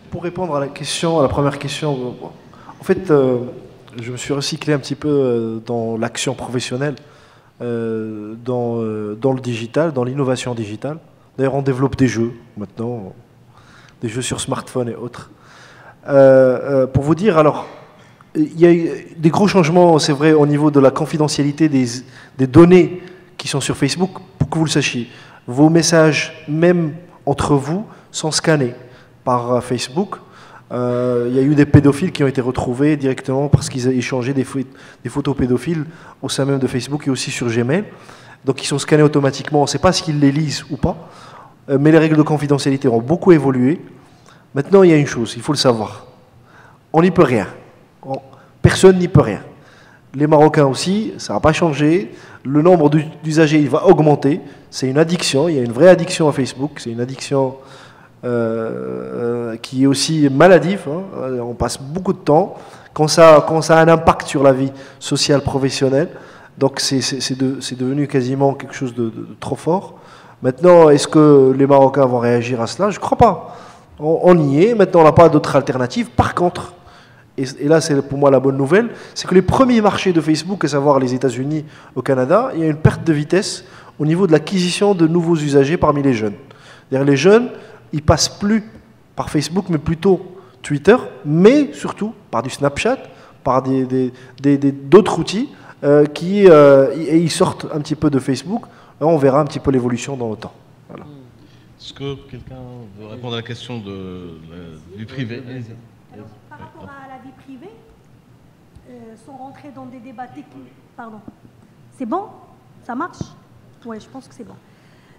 Pour répondre à la première question, en fait, je me suis recyclé un petit peu dans l'action professionnelle, dans le digital, dans l'innovation digitale. D'ailleurs, on développe des jeux maintenant, des jeux sur smartphone et autres. Pour vous dire, alors, il y a eu des gros changements, c'est vrai, au niveau de la confidentialité des données qui sont sur Facebook, pour que vous le sachiez. Vos messages, même entre vous, sont scannés par Facebook. Il y a eu des pédophiles qui ont été retrouvés directement parce qu'ils échangeaient des photos pédophiles au sein même de Facebook et aussi sur Gmail. Donc ils sont scannés automatiquement, on ne sait pas s'ils les lisent ou pas, mais les règles de confidentialité ont beaucoup évolué. Maintenant, il y a une chose, il faut le savoir. On n'y peut rien. Personne n'y peut rien. Les Marocains aussi, ça n'a pas changé. Le nombre d'usagers, il va augmenter. C'est une addiction, il y a une vraie addiction à Facebook. C'est une addiction qui est aussi maladive. Hein. On passe beaucoup de temps. Quand ça a un impact sur la vie sociale, professionnelle, donc c'est devenu quasiment quelque chose de trop fort. Maintenant, est-ce que les Marocains vont réagir à cela? Je ne crois pas. On y est. Maintenant, on n'a pas d'autre alternative. Par contre, et là c'est pour moi la bonne nouvelle, c'est que les premiers marchés de Facebook, à savoir les États-Unis, au Canada, il y a une perte de vitesse au niveau de l'acquisition de nouveaux usagers parmi les jeunes. C'est-à-dire les jeunes, ils passent plus par Facebook, mais plutôt Twitter, mais surtout par du Snapchat, par d'autres outils et ils sortent un petit peu de Facebook. Là, on verra un petit peu l'évolution dans le temps. Voilà. Est-ce que quelqu'un veut répondre à la question du privé? Alors, par rapport à la vie privée, sont rentrés dans des débats techniques. Pardon. C'est bon? Ça marche? Oui, je pense que c'est bon.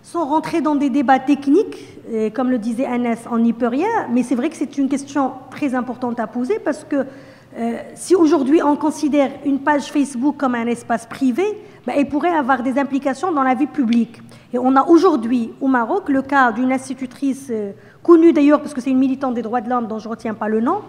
Sont rentrés dans des débats techniques, et comme le disait Anas, on n'y peut rien, mais c'est vrai que c'est une question très importante à poser parce que si aujourd'hui on considère une page Facebook comme un espace privé, ben, elle pourrait avoir des implications dans la vie publique. Et on a aujourd'hui au Maroc le cas d'une institutrice connue d'ailleurs parce que c'est une militante des droits de l'homme dont je ne retiens pas le nom,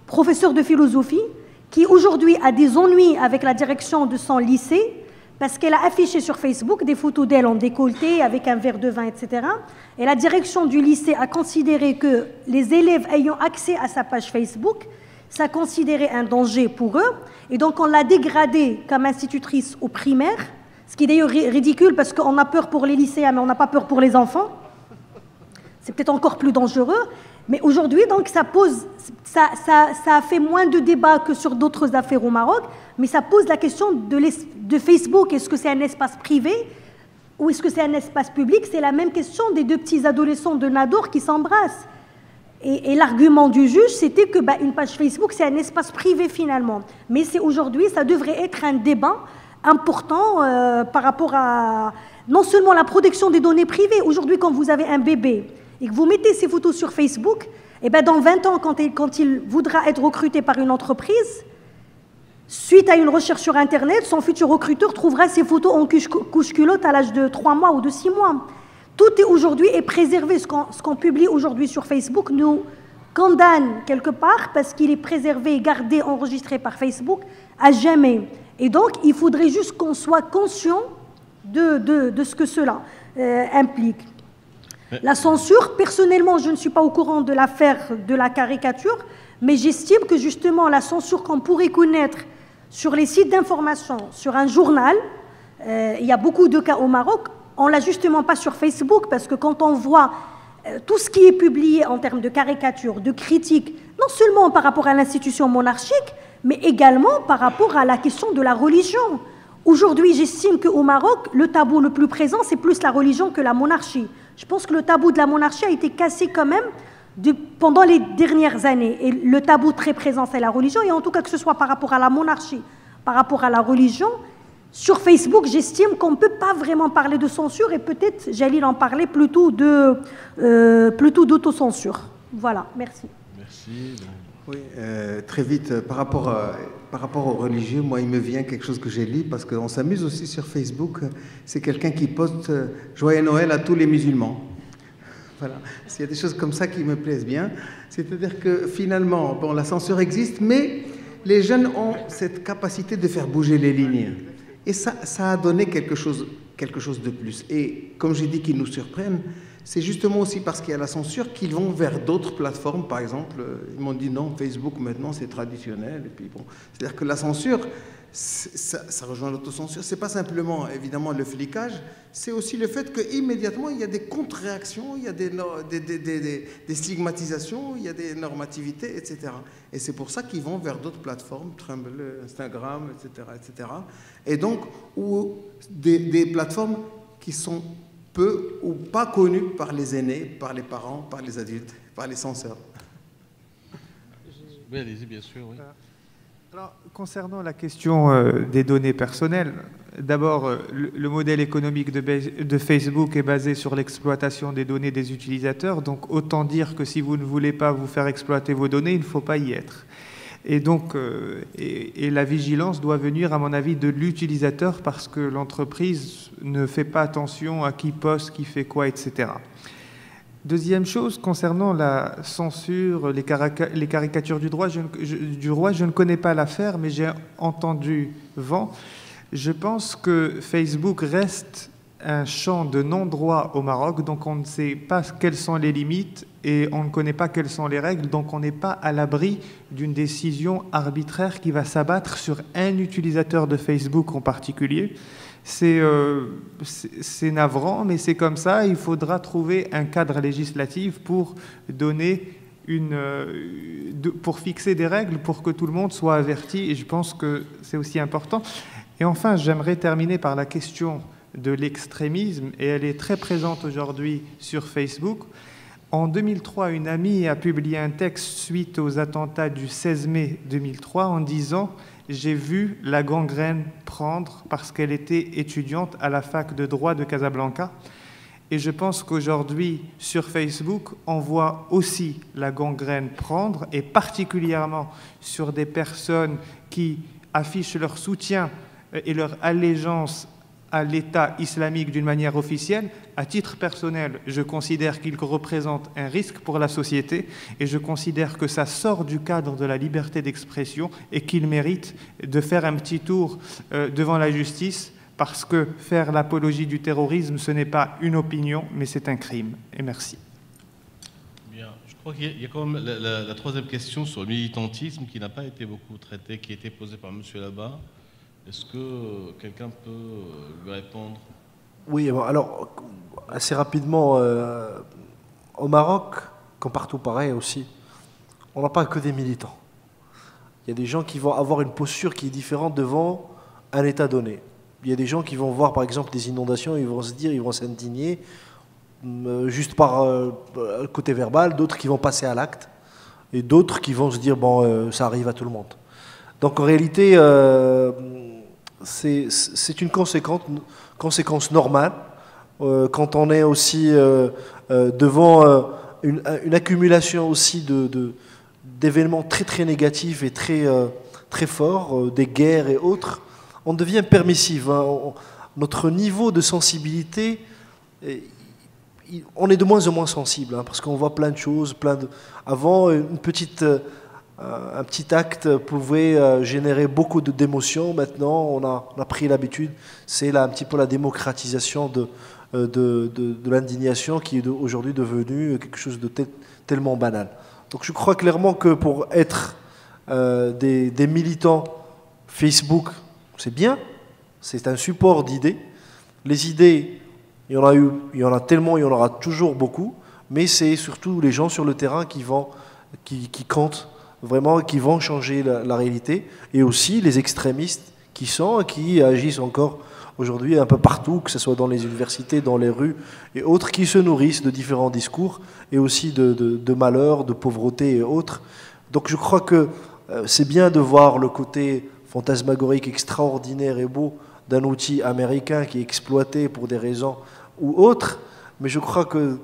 professeure de philosophie, qui aujourd'hui a des ennuis avec la direction de son lycée parce qu'elle a affiché sur Facebook des photos d'elle en décolleté, avec un verre de vin, etc. Et la direction du lycée a considéré que les élèves ayant accès à sa page Facebook, ça considérait un danger pour eux. Et donc on l'a dégradée comme institutrice au primaire, ce qui est d'ailleurs ridicule parce qu'on a peur pour les lycéens, mais on n'a pas peur pour les enfants. C'est peut-être encore plus dangereux. Mais aujourd'hui, donc, ça a fait moins de débats que sur d'autres affaires au Maroc, mais ça pose la question de Facebook. Est-ce que c'est un espace privé ou est-ce que c'est un espace public? C'est la même question des deux petits adolescents de Nador qui s'embrassent. Et l'argument du juge, c'était que une page Facebook, c'est un espace privé finalement. Mais c'est aujourd'hui, ça devrait être un débat important par rapport à non seulement la protection des données privées. Aujourd'hui, quand vous avez un bébé et que vous mettez ces photos sur Facebook, et dans 20 ans, quand il voudra être recruté par une entreprise, suite à une recherche sur Internet, son futur recruteur trouvera ces photos en couche-culotte à l'âge de 3 mois ou de 6 mois. Tout est aujourd'hui préservé. Ce qu'on publie aujourd'hui sur Facebook nous condamne quelque part parce qu'il est préservé, gardé, enregistré par Facebook à jamais. Et donc, il faudrait juste qu'on soit conscient de ce que cela implique. La censure, personnellement, je ne suis pas au courant de l'affaire de la caricature, mais j'estime que justement la censure qu'on pourrait connaître sur les sites d'information, sur un journal, il y a beaucoup de cas au Maroc, on ne l'a justement pas sur Facebook, parce que quand on voit tout ce qui est publié en termes de caricature, de critiques, non seulement par rapport à l'institution monarchique, mais également par rapport à la question de la religion. Aujourd'hui, j'estime qu'au Maroc, le tabou le plus présent, c'est plus la religion que la monarchie. Je pense que le tabou de la monarchie a été cassé quand même pendant les dernières années. Et le tabou très présent, c'est la religion. Et en tout cas, que ce soit par rapport à la monarchie, par rapport à la religion, sur Facebook, j'estime qu'on ne peut pas vraiment parler de censure et peut-être, Jalil en parlait, plutôt d'autocensure. Voilà, merci. Merci. Oui, très vite, par rapport aux religieux, moi, il me vient quelque chose que j'ai lu, parce qu'on s'amuse aussi sur Facebook. C'est quelqu'un qui poste « Joyeux Noël à tous les musulmans ». Voilà, il y a des choses comme ça qui me plaisent bien. C'est-à-dire que finalement, bon, la censure existe, mais les jeunes ont cette capacité de faire bouger les lignes. Et ça a donné quelque chose de plus. Et comme j'ai dit qu'ils nous surprennent, c'est justement aussi parce qu'il y a la censure qu'ils vont vers d'autres plateformes. Par exemple, ils m'ont dit non, Facebook maintenant c'est traditionnel. Et puis bon, c'est-à-dire que la censure, ça rejoint l'autocensure. C'est pas simplement évidemment le flicage, c'est aussi le fait qu'immédiatement il y a des contre-réactions, il y a des stigmatisations, il y a des normativités, etc. Et c'est pour ça qu'ils vont vers d'autres plateformes, Trumble, Instagram, etc., etc. Et donc, ou des plateformes qui sont peu ou pas connues par les aînés, par les parents, par les adultes, par les censeurs. Oui, allez-y, bien sûr. Oui. Alors, concernant la question des données personnelles, d'abord, le modèle économique de Facebook est basé sur l'exploitation des données des utilisateurs. Donc, autant dire que si vous ne voulez pas vous faire exploiter vos données, il ne faut pas y être. Et donc, et la vigilance doit venir, à mon avis, de l'utilisateur parce que l'entreprise ne fait pas attention à qui poste, qui fait quoi, etc. Deuxième chose, concernant la censure, les caricatures du roi, je ne connais pas l'affaire, mais j'ai entendu vent. Je pense que Facebook reste un champ de non-droit au Maroc, donc on ne sait pas quelles sont les limites et on ne connaît pas quelles sont les règles, donc on n'est pas à l'abri d'une décision arbitraire qui va s'abattre sur un utilisateur de Facebook en particulier. C'est navrant, mais c'est comme ça. Il faudra trouver un cadre législatif pour donner pour fixer des règles pour que tout le monde soit averti. Et je pense que c'est aussi important. Et enfin, j'aimerais terminer par la question de l'extrémisme, et elle est très présente aujourd'hui sur Facebook. En 2003, une amie a publié un texte suite aux attentats du 16 mai 2003 en disant « J'ai vu la gangrène prendre » parce qu'elle était étudiante à la fac de droit de Casablanca. Et je pense qu'aujourd'hui, sur Facebook, on voit aussi la gangrène prendre, et particulièrement sur des personnes qui affichent leur soutien et leur allégeance à l'État islamique d'une manière officielle. À titre personnel, je considère qu'il représente un risque pour la société et je considère que ça sort du cadre de la liberté d'expression et qu'il mérite de faire un petit tour devant la justice parce que faire l'apologie du terrorisme, ce n'est pas une opinion, mais c'est un crime. Et merci. Bien. Je crois qu'il y a quand même la troisième question sur le militantisme qui n'a pas été beaucoup traitée, qui a été posée par M. là-bas. Est-ce que quelqu'un peut lui répondre? Oui, alors, assez rapidement, au Maroc, comme partout pareil aussi, on n'a pas que des militants. Il y a des gens qui vont avoir une posture qui est différente devant un État donné. Il y a des gens qui vont voir, par exemple, des inondations, ils vont se dire, ils vont s'indigner, juste par le côté verbal, d'autres qui vont passer à l'acte, et d'autres qui vont se dire, bon, ça arrive à tout le monde. Donc en réalité, c'est une conséquence normale quand on est aussi devant une accumulation aussi d'événements très très négatifs et très forts, des guerres et autres. On devient permissif. Hein. Notre niveau de sensibilité, on est de moins en moins sensible, hein, parce qu'on voit plein de choses. Avant, un petit acte pouvait générer beaucoup d'émotions. Maintenant, on a pris l'habitude. C'est un petit peu la démocratisation de l'indignation qui est aujourd'hui devenue quelque chose de tellement banal. Donc je crois clairement que pour être des militants Facebook, c'est bien. C'est un support d'idées. Les idées, il y en a tellement, il y en aura toujours beaucoup. Mais c'est surtout les gens sur le terrain qui comptent vraiment, qui vont changer la réalité, et aussi les extrémistes qui agissent encore aujourd'hui un peu partout, que ce soit dans les universités, dans les rues et autres, qui se nourrissent de différents discours et aussi de malheur, de pauvreté et autres. Donc je crois que c'est bien de voir le côté fantasmagorique extraordinaire et beau d'un outil américain qui est exploité pour des raisons ou autres, mais je crois que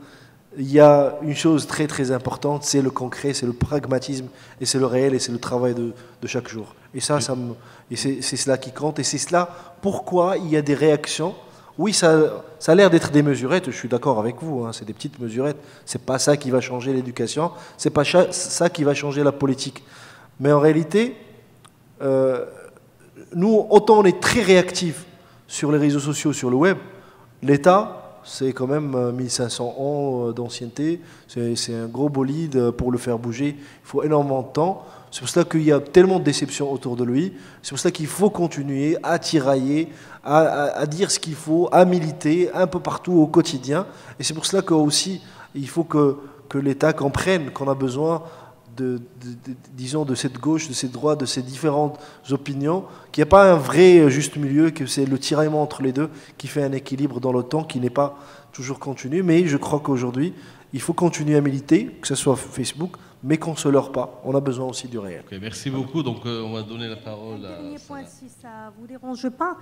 il y a une chose très très importante, c'est le concret, c'est le pragmatisme, et c'est le réel, et c'est le travail de chaque jour. Et c'est cela qui compte, et c'est cela pourquoi il y a des réactions. Oui, ça a l'air d'être des mesurettes, je suis d'accord avec vous, hein, c'est des petites mesurettes, c'est pas ça qui va changer l'éducation, c'est pas ça qui va changer la politique. Mais en réalité, nous, autant on est très réactifs sur les réseaux sociaux, sur le web, l'État, c'est quand même 1500 ans d'ancienneté, c'est un gros bolide, pour le faire bouger, il faut énormément de temps. C'est pour cela qu'il y a tellement de déceptions autour de lui, c'est pour cela qu'il faut continuer à tirailler, à dire ce qu'il faut, à militer un peu partout au quotidien. Et c'est pour cela qu'aussi, il faut que l'État comprenne qu'on a besoin disons, de cette gauche, de cette droite, de ces différentes opinions, qu'il n'y a pas un vrai juste milieu, que c'est le tiraillement entre les deux qui fait un équilibre dans le temps qui n'est pas toujours continu. Mais je crois qu'aujourd'hui, il faut continuer à militer, que ce soit Facebook, mais qu'on ne se leurre pas. On a besoin aussi du réel. Okay, merci beaucoup. Donc, on va donner la parole à... Dernier point, si ça ne vous dérange pas.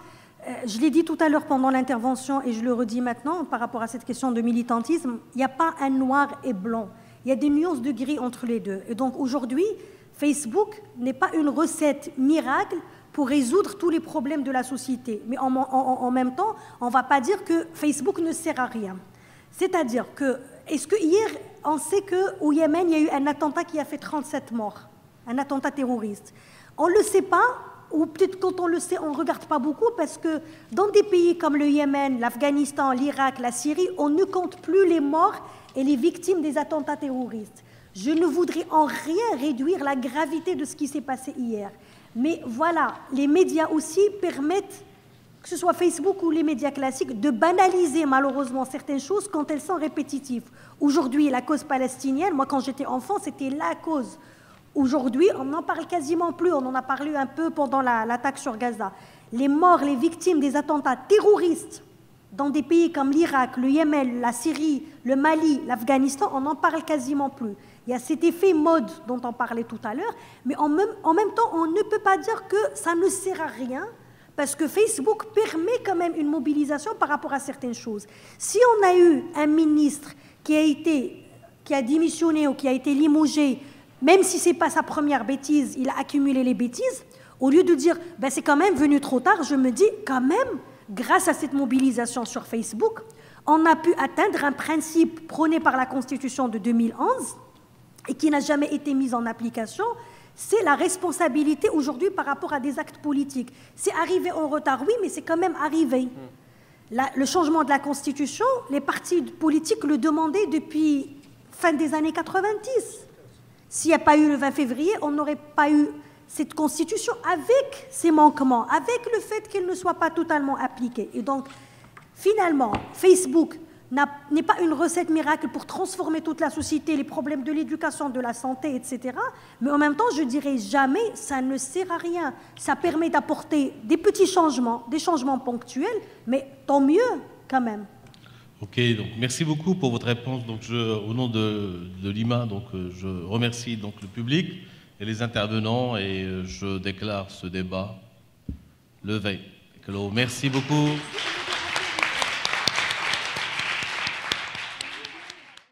Je l'ai dit tout à l'heure pendant l'intervention et je le redis maintenant par rapport à cette question de militantisme, il n'y a pas un noir et blanc. Il y a des nuances de gris entre les deux. Et donc aujourd'hui, Facebook n'est pas une recette miracle pour résoudre tous les problèmes de la société. Mais en même temps, on ne va pas dire que Facebook ne sert à rien. C'est-à-dire que, est-ce que hier, on sait qu'au Yémen, il y a eu un attentat qui a fait 37 morts, un attentat terroriste. On ne le sait pas, ou peut-être quand on le sait, on ne regarde pas beaucoup, parce que dans des pays comme le Yémen, l'Afghanistan, l'Irak, la Syrie, on ne compte plus les morts et les victimes des attentats terroristes. Je ne voudrais en rien réduire la gravité de ce qui s'est passé hier. Mais voilà, les médias aussi permettent, que ce soit Facebook ou les médias classiques, de banaliser malheureusement certaines choses quand elles sont répétitives. Aujourd'hui, la cause palestinienne, moi quand j'étais enfant, c'était la cause. Aujourd'hui, on n'en parle quasiment plus, on en a parlé un peu pendant l'attaque sur Gaza. Les morts, les victimes des attentats terroristes dans des pays comme l'Irak, le Yémen, la Syrie, le Mali, l'Afghanistan, on n'en parle quasiment plus. Il y a cet effet mode dont on parlait tout à l'heure, mais en même temps, on ne peut pas dire que ça ne sert à rien, parce que Facebook permet quand même une mobilisation par rapport à certaines choses. Si on a eu un ministre qui a démissionné ou qui a été limogé, même si ce n'est pas sa première bêtise, il a accumulé les bêtises, au lieu de dire ben, c'est quand même venu trop tard, je me dis quand même, grâce à cette mobilisation sur Facebook, on a pu atteindre un principe prôné par la Constitution de 2011 et qui n'a jamais été mis en application, c'est la responsabilité aujourd'hui par rapport à des actes politiques. C'est arrivé en retard, oui, mais c'est quand même arrivé. Le changement de la Constitution, les partis politiques le demandaient depuis fin des années 90. S'il n'y a pas eu le 20 février, on n'aurait pas eu cette Constitution avec ses manquements, avec le fait qu'elle ne soit pas totalement appliquée. Et donc, finalement, Facebook n'est pas une recette miracle pour transformer toute la société, les problèmes de l'éducation, de la santé, etc. Mais en même temps, je dirais jamais, ça ne sert à rien. Ça permet d'apporter des petits changements, des changements ponctuels, mais tant mieux quand même. Ok, donc merci beaucoup pour votre réponse. Donc au nom de l'IMA, je remercie donc le public et les intervenants et je déclare ce débat levé. Merci beaucoup.